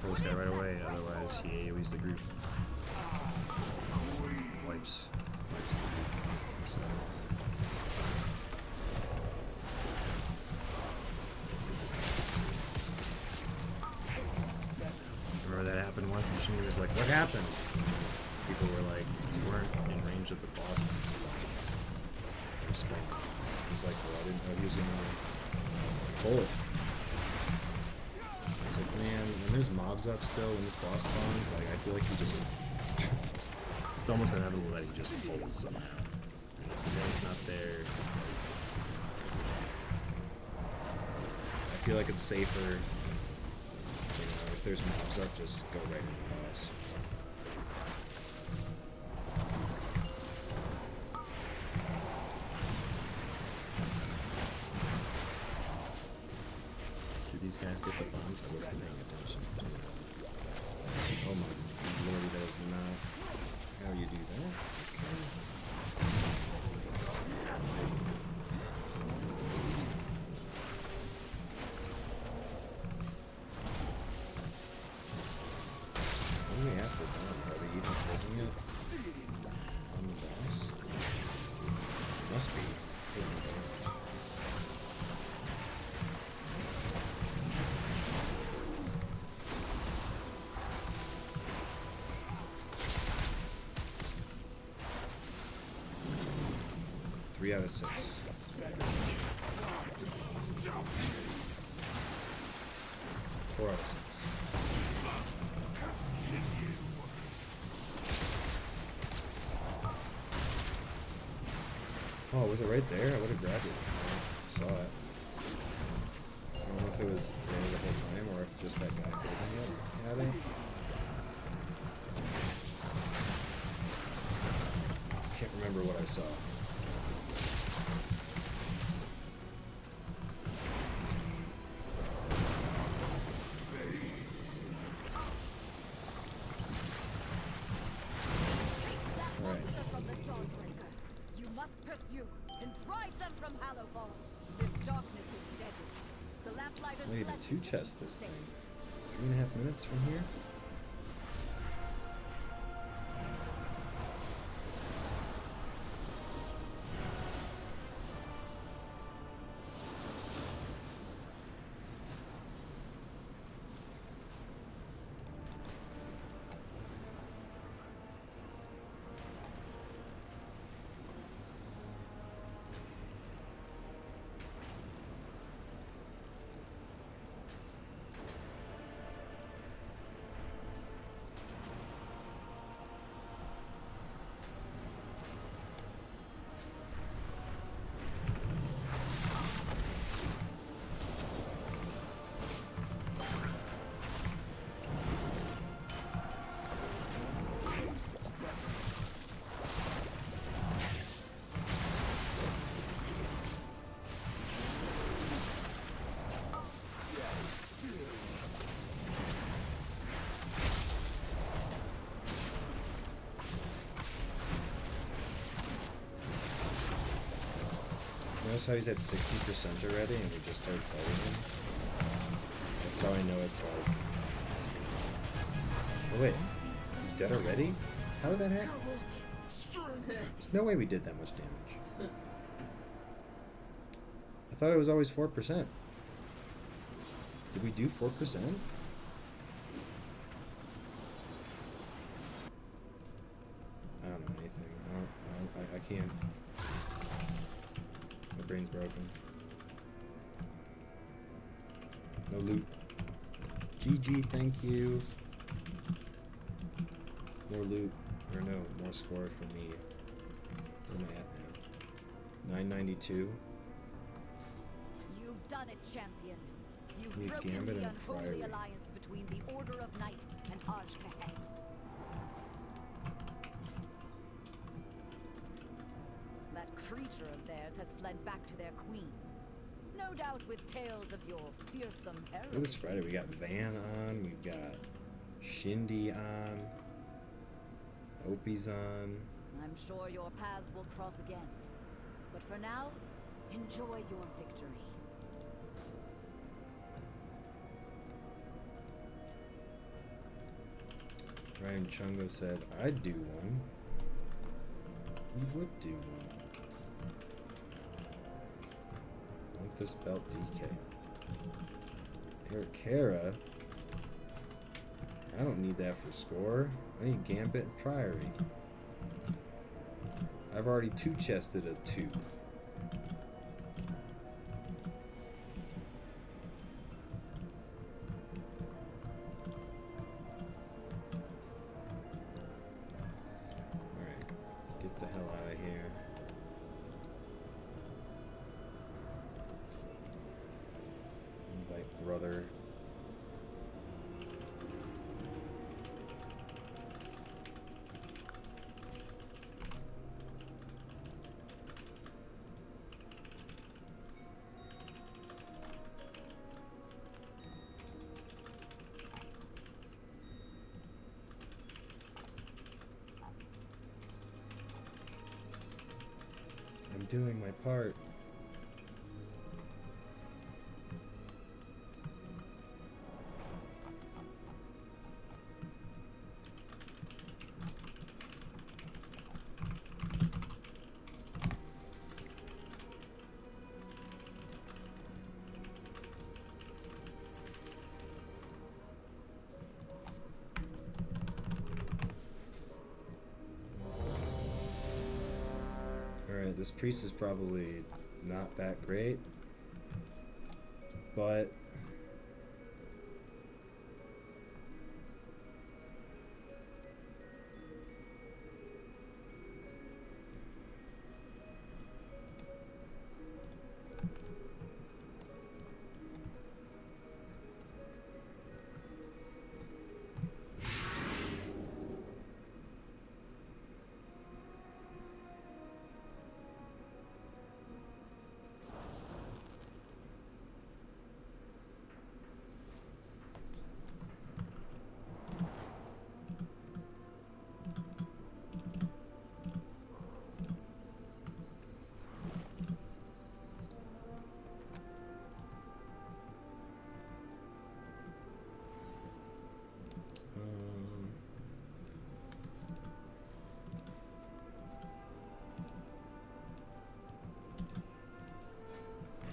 Pull this guy right away, otherwise he AoEs the group. Wipes the group. So. Remember that happened once and Shinji was like, what happened? People were like, you weren't in range of the boss at this point. Respect. He's like, well, I didn't know he was gonna pull it. I was like, man, when there's mobs up still, when this boss spawns, like, I feel like he just... it's almost inevitable that he just pulls somehow. Tank's not there. I feel like it's safer, you know, if there's mobs up, just go right into the boss. Did these guys get the bombs? I wasn't paying attention. Oh my lordy, that is not how you do that. Okay. What do we have for bombs? Are they even taking it on the boss? Must be taking damage. Three out of 6. 4 out of 6. Oh, was it right there? I would have grabbed it. I saw it. I don't know if it was there the whole time or if just that guy holding it had it. Can't remember what I saw. Not even 2 chests this thing. 3.5 minutes from here. Notice how he's at 60% already and we just started fighting him? That's how I know it's like... Oh wait, he's dead already? How did that happen? There's no way we did that much damage. I thought it was always 4%. Did we do 4%? I don't know anything. I can't. My brain's broken. No loot. GG, thank you. More loot. Or no, more score for me. Where am I at now? 992. You've done it, champion. You've Need broken Gambit the and unholy Priory. alliance between the Order of Night and Ajkahet. That creature of theirs has fled back to their queen. No doubt with tales of your fearsome Look heroism. at this Friday. We got Van on. We've got Shindy on. Opie's on. I'm sure your paths will cross again. But for now, enjoy your victory. Ryan Chungo said, I'd do one. He would do one. Want this belt DK. Eric Kara. I don't need that for score. I need Gambit and Priory. I've already two-chested a 2. Alright, get the hell out of here. Invite brother. I'm doing my part. Alright, this priest is probably not that great, but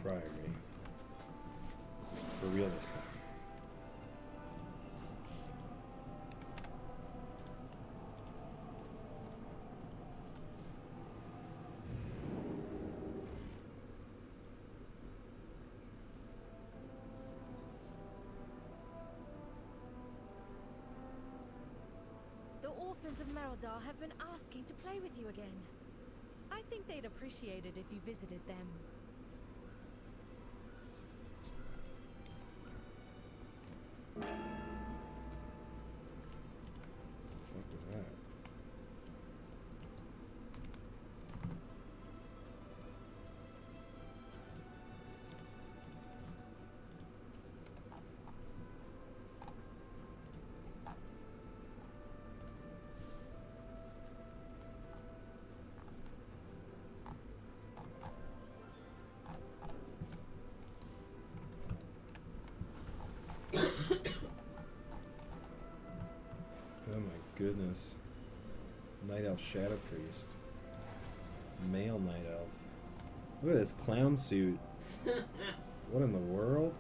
priority. For real this time. The orphans of Merodar have been asking to play with you again. I think they'd appreciate it if you visited them. Fuck with that. Oh my goodness. Night Elf Shadow Priest. Male Night Elf. Look at this clown suit. What in the world?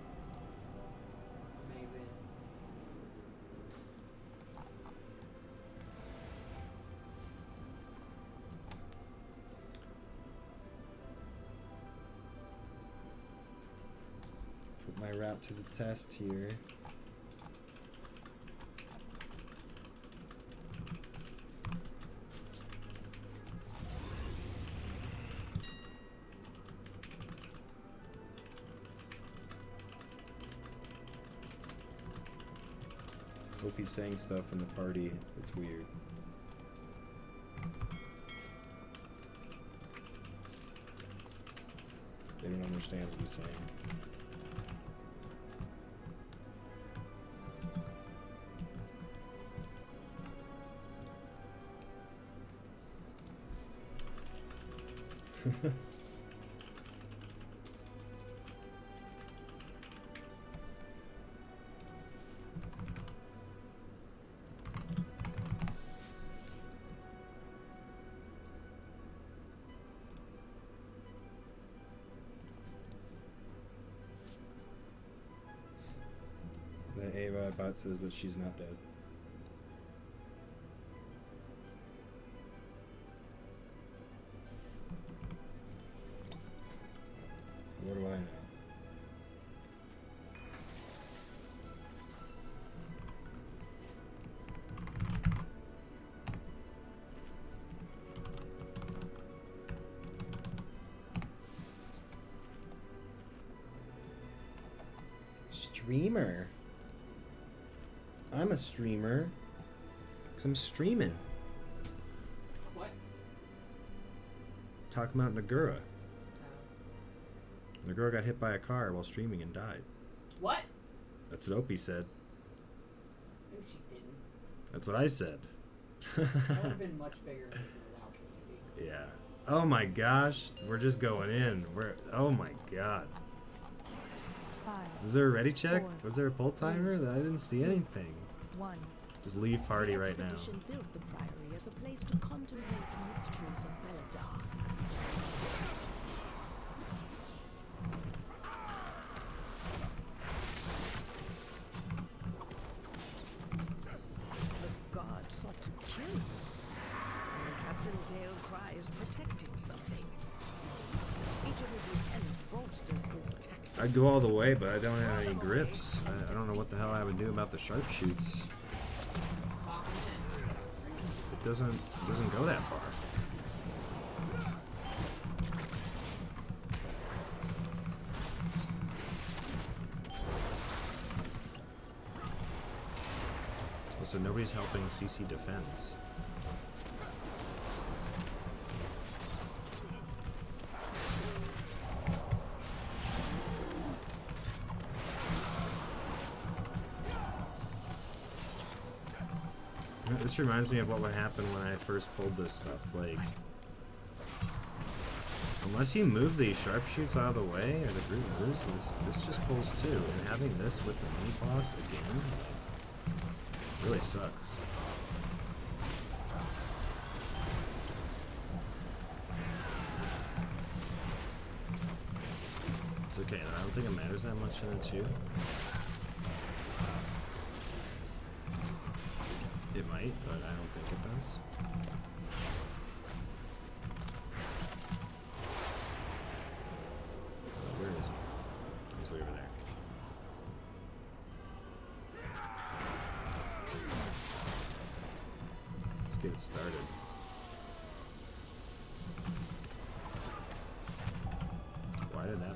Amazing. Put my route to the test here. Hope he's saying stuff in the party that's weird. They don't understand what he's saying. The Ava bot says that she's not dead. What do I know? Streamer. I'm a streamer. Because I'm streaming. What? Talking about Nagura. Oh. Nagura got hit by a car while streaming and died. What? That's what Opie said. No, she didn't. That's what I said. That would have been much bigger news in the WoW community. Yeah. Oh my gosh. We're just going in. Oh my god. 5, Was there a ready check? 4, Was there a pull timer? I didn't see anything. 1. Just leave party right now. The expedition built the priory as a place to contemplate the mysteries of Beladar. The god sought to kill you. And Captain Dale Cry is protecting something. Each of his lieutenants bolsters his tactics. I'd go all the way, but I don't have any grips. I don't know what the hell I would do about the sharpshoots. It doesn't go that far. So nobody's helping CC defense. This reminds me of what would happen when I first pulled this stuff. Like, unless you move these sharpshoots out of the way, or the group moves, this just pulls too. And having this with the mini boss again, like, really sucks. It's okay, I don't think it matters that much in it too. It might, but I don't think it does. Where is he? He's way over there. Let's get it started. Why did that? I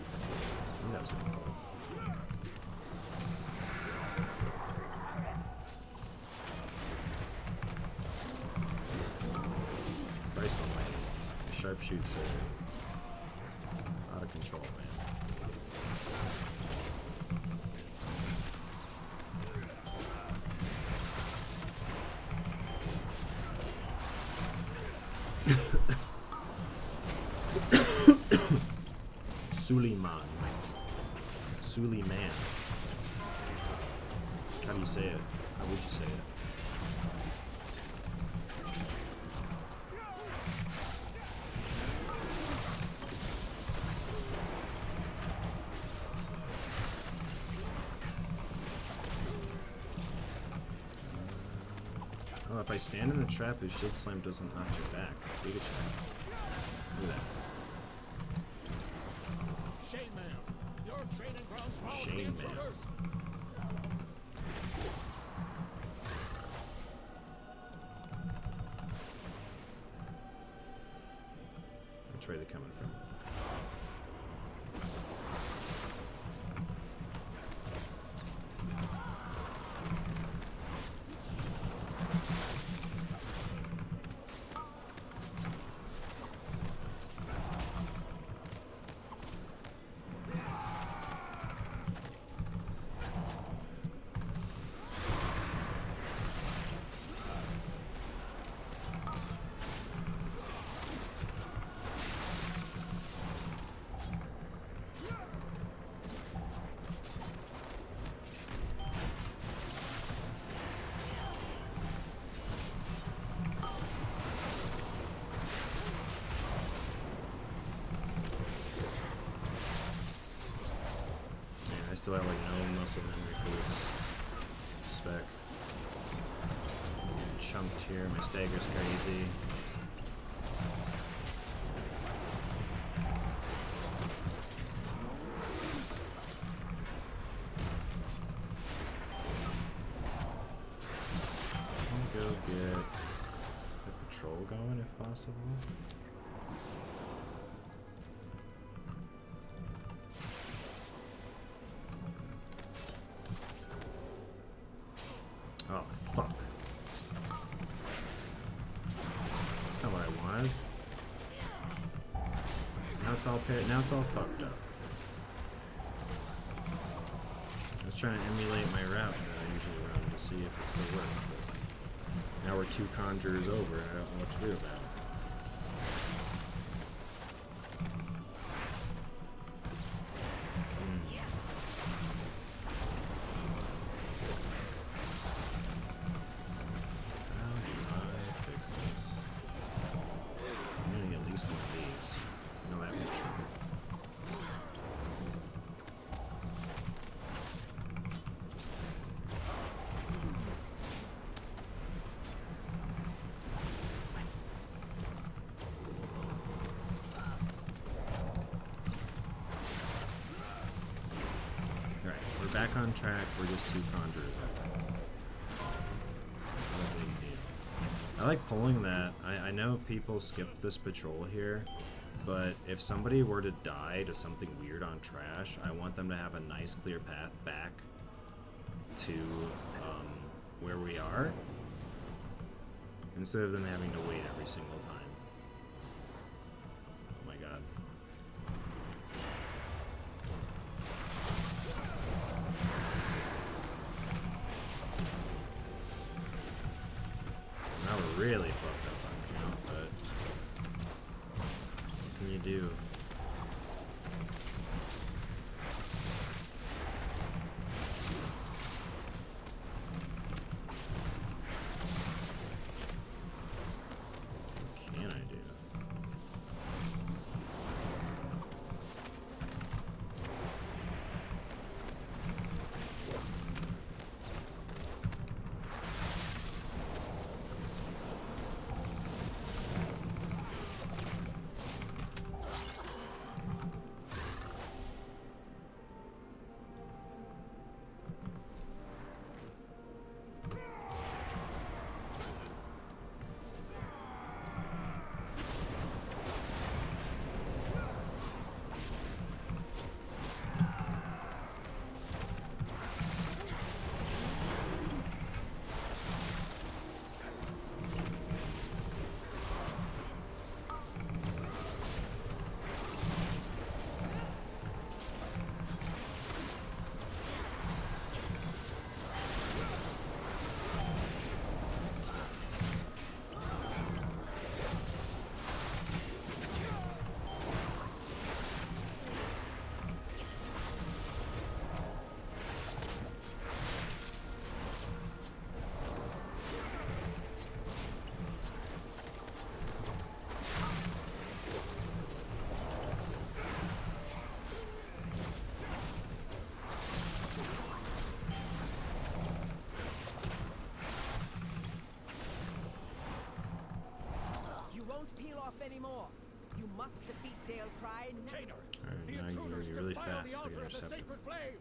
think that was gonna pull. Christ almighty. The sharpshoots are out of control, man. Suleiman. How do you say it? How would you say it? Oh, if I stand in the trap, his shield slam doesn't knock you back. Big trap. Look at that. Shane, man. Your training grounds for all the Shane, man. intruders. Which way are they coming from? I still have like no muscle memory for this spec. I'm chunked here, my stagger's crazy. I'll go get a patrol going if possible. Oh, fuck. That's not what I wanted. Now it's all fucked up. I was trying to emulate my route that I usually run to see if it still works, but now we're 2 conjurers over and I don't know what to do about it. Back on track, we're just 2 conjurers. No big deal. I like pulling that. I know people skip this patrol here, but if somebody were to die to something weird on trash, I want them to have a nice clear path back to where we are, instead of them having to wait every single time. Oh my god. Now we're really fucked up on count, but what can you do? anymore. You must defeat Dale Cry now. Tater, Alright, the now intruders you're really defile fast. the I get altar of the intercepted. sacred flame.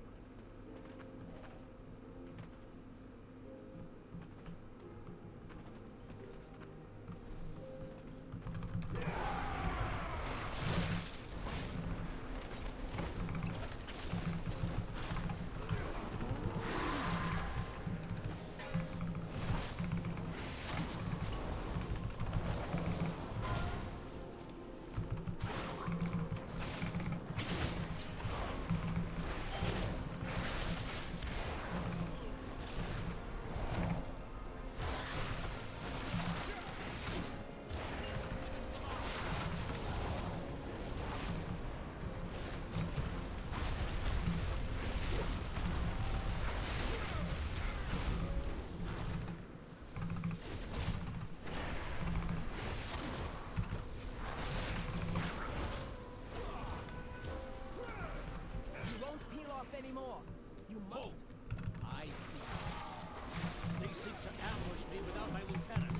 You won't peel off anymore. You must. Hold. I see. They seek to ambush me without my lieutenant.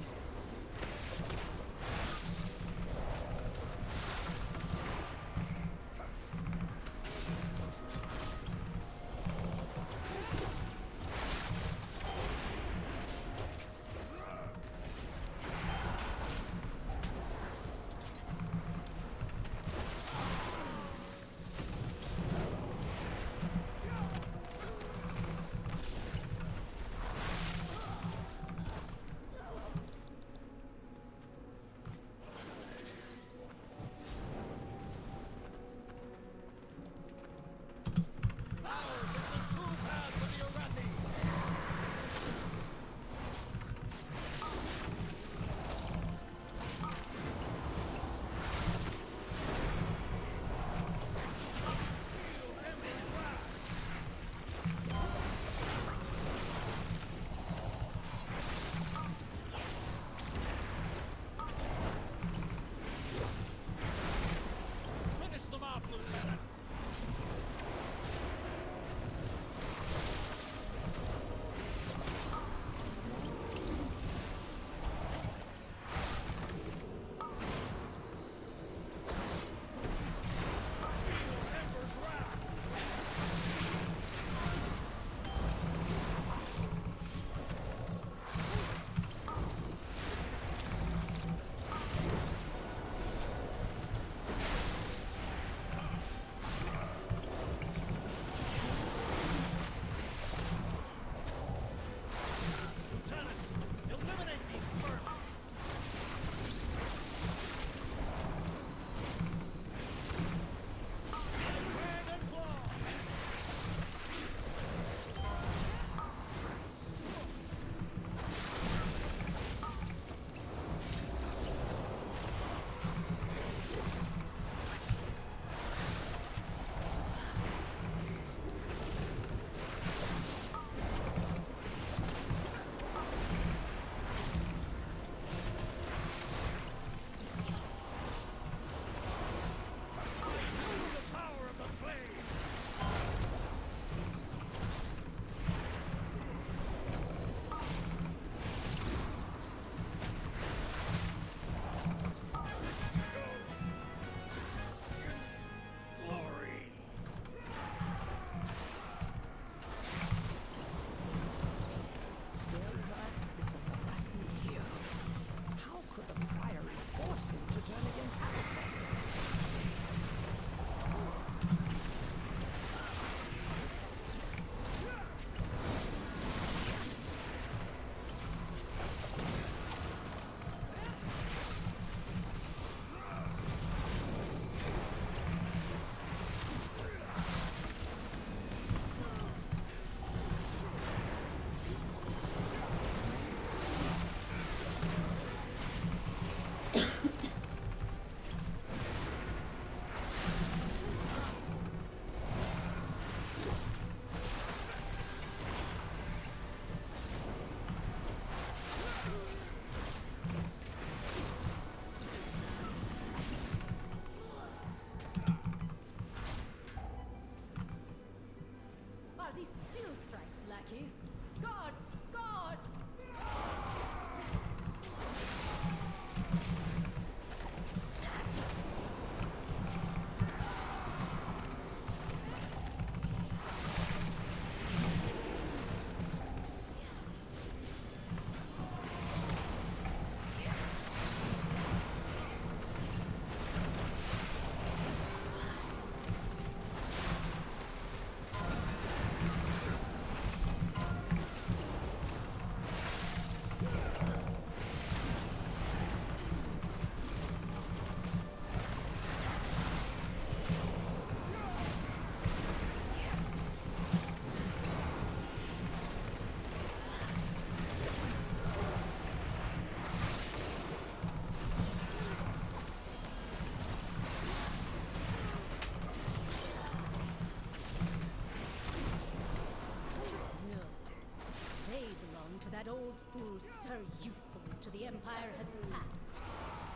Empire has passed.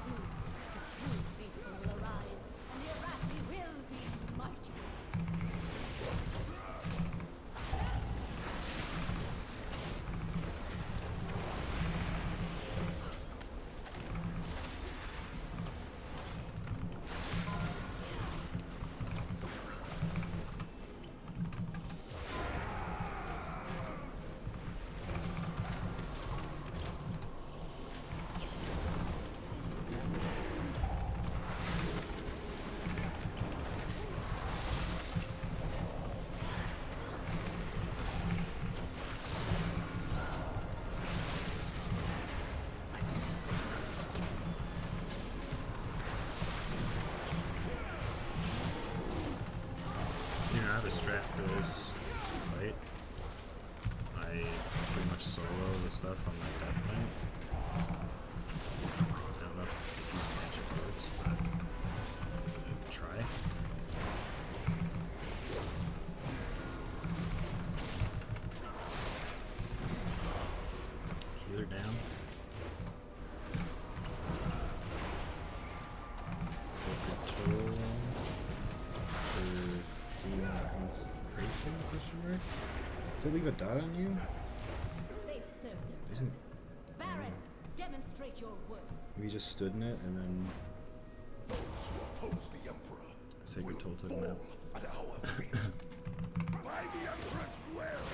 Soon, the true faithful will arise, and the Arathi will be mighty. You know, I have a strat for this fight. I pretty much solo the stuff on my death knight. I don't know if diffuse magic works, but try. Healer down. Sacred Toll. Consecration, question mark? Does it leave a dot on you? They've served their Isn't purpose. Baron, demonstrate your worth. we just stood in it and then Those who oppose the Emperor Sacred Toll took him fall out? at our feet. By the Emperor's will!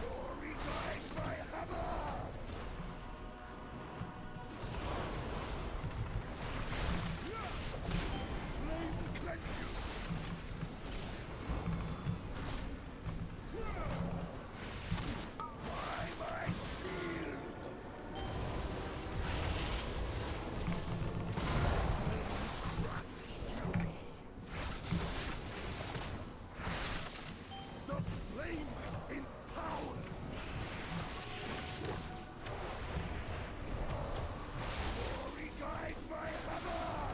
Glory guide my hammer! Flame cleanse you! By my shield! The flame empowers me! Glory guide my hammer!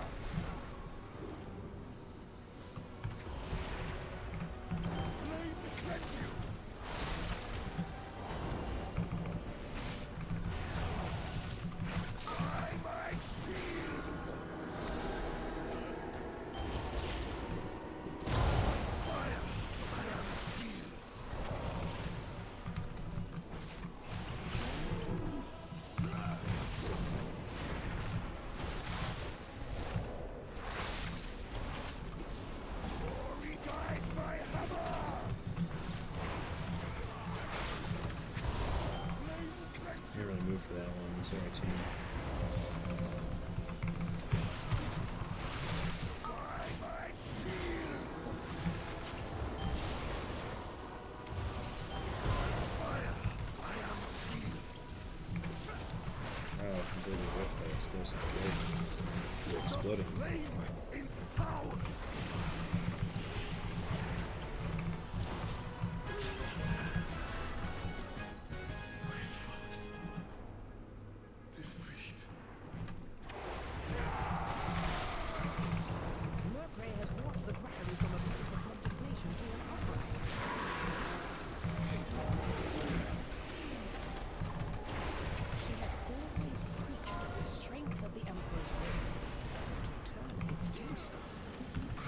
Flame cleanse you! By my shield! Fire! I am healed! Glory guide my hammer! Flame cleanse I didn't really move for that one, sorry team. by my shield! Fire! I am healed! Oh, completely whiffed that explosive blade. You're exploding. Flame empowered! Defeat. Mercury has walked the Grappy from a place of contemplation to an uprising. She has always preached of the strength of the Emperor's will. To turn against us is impossible.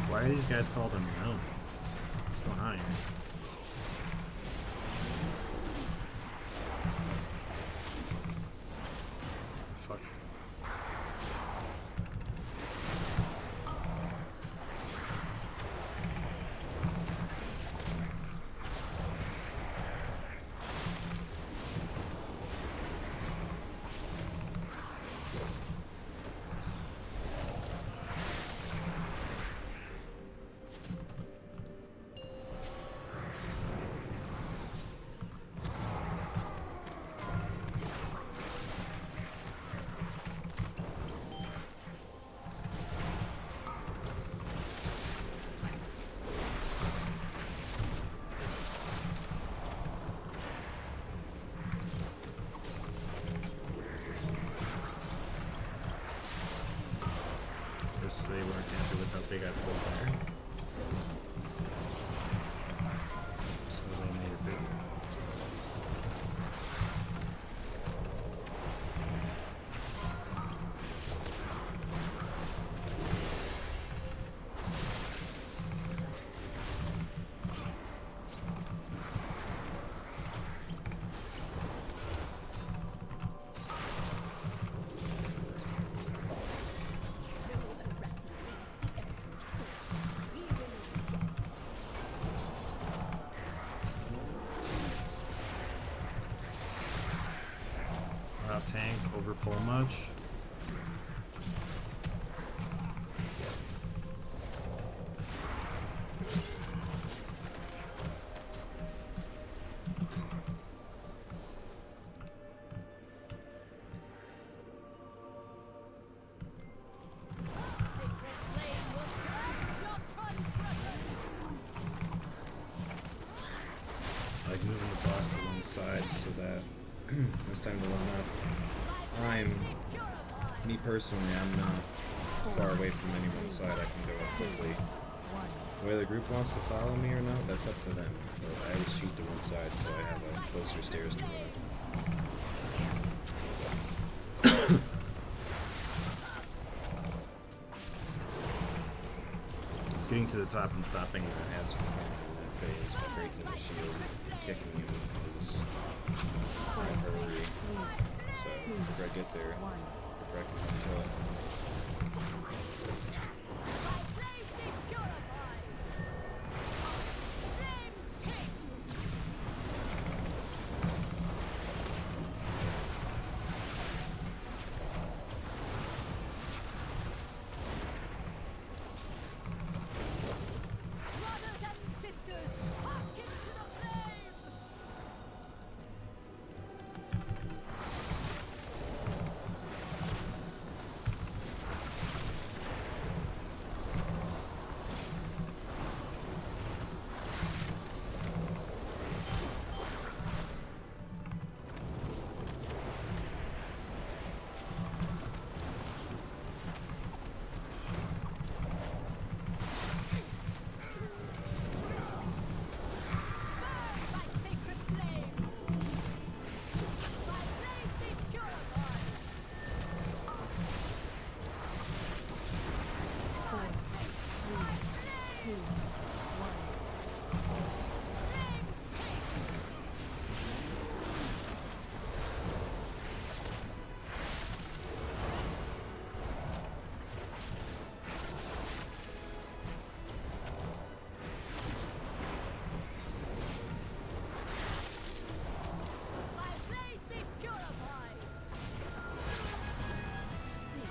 Why are these guys called unknown? What's going on here? Fuck. Guess they weren't happy with how big I pulled there. So they made it big. Tank over pull much. I like moving the boss to one side so that it's time to run up. Me personally, I'm not far away from any one side. I can go up quickly. Whether the group wants to follow me or not, that's up to them. But I always shoot to one side so I have closer stairs to run up. It's getting to the top and stopping the ads from coming in that phase by breaking the shield and kicking you is a hurry. So if I get there, if I can kill it.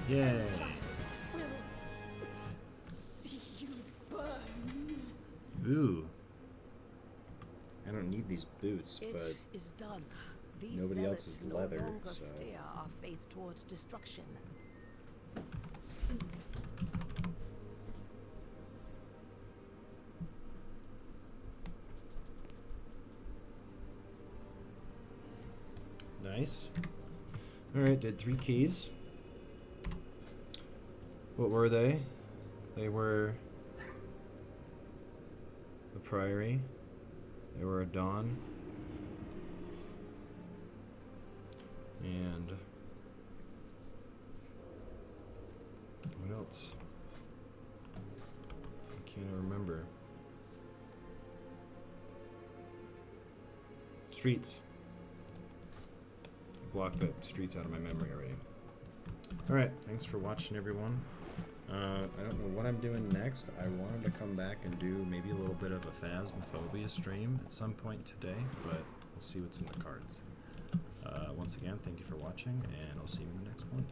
Yay! See you burn. Ooh. I don't need these boots, It but is done. These nobody zealots else's no leather, longer so- steer our faith towards destruction. nice. Alright, did 3 keys. What were they? They were a priory. They were a dawn. And what else? Can't remember. Streets. Blocked the streets out of my memory already. Alright, thanks for watching, everyone. I don't know what I'm doing next. I wanted to come back and do maybe a little bit of a Phasmophobia stream at some point today, but we'll see what's in the cards. Once again, thank you for watching, and I'll see you in the next one.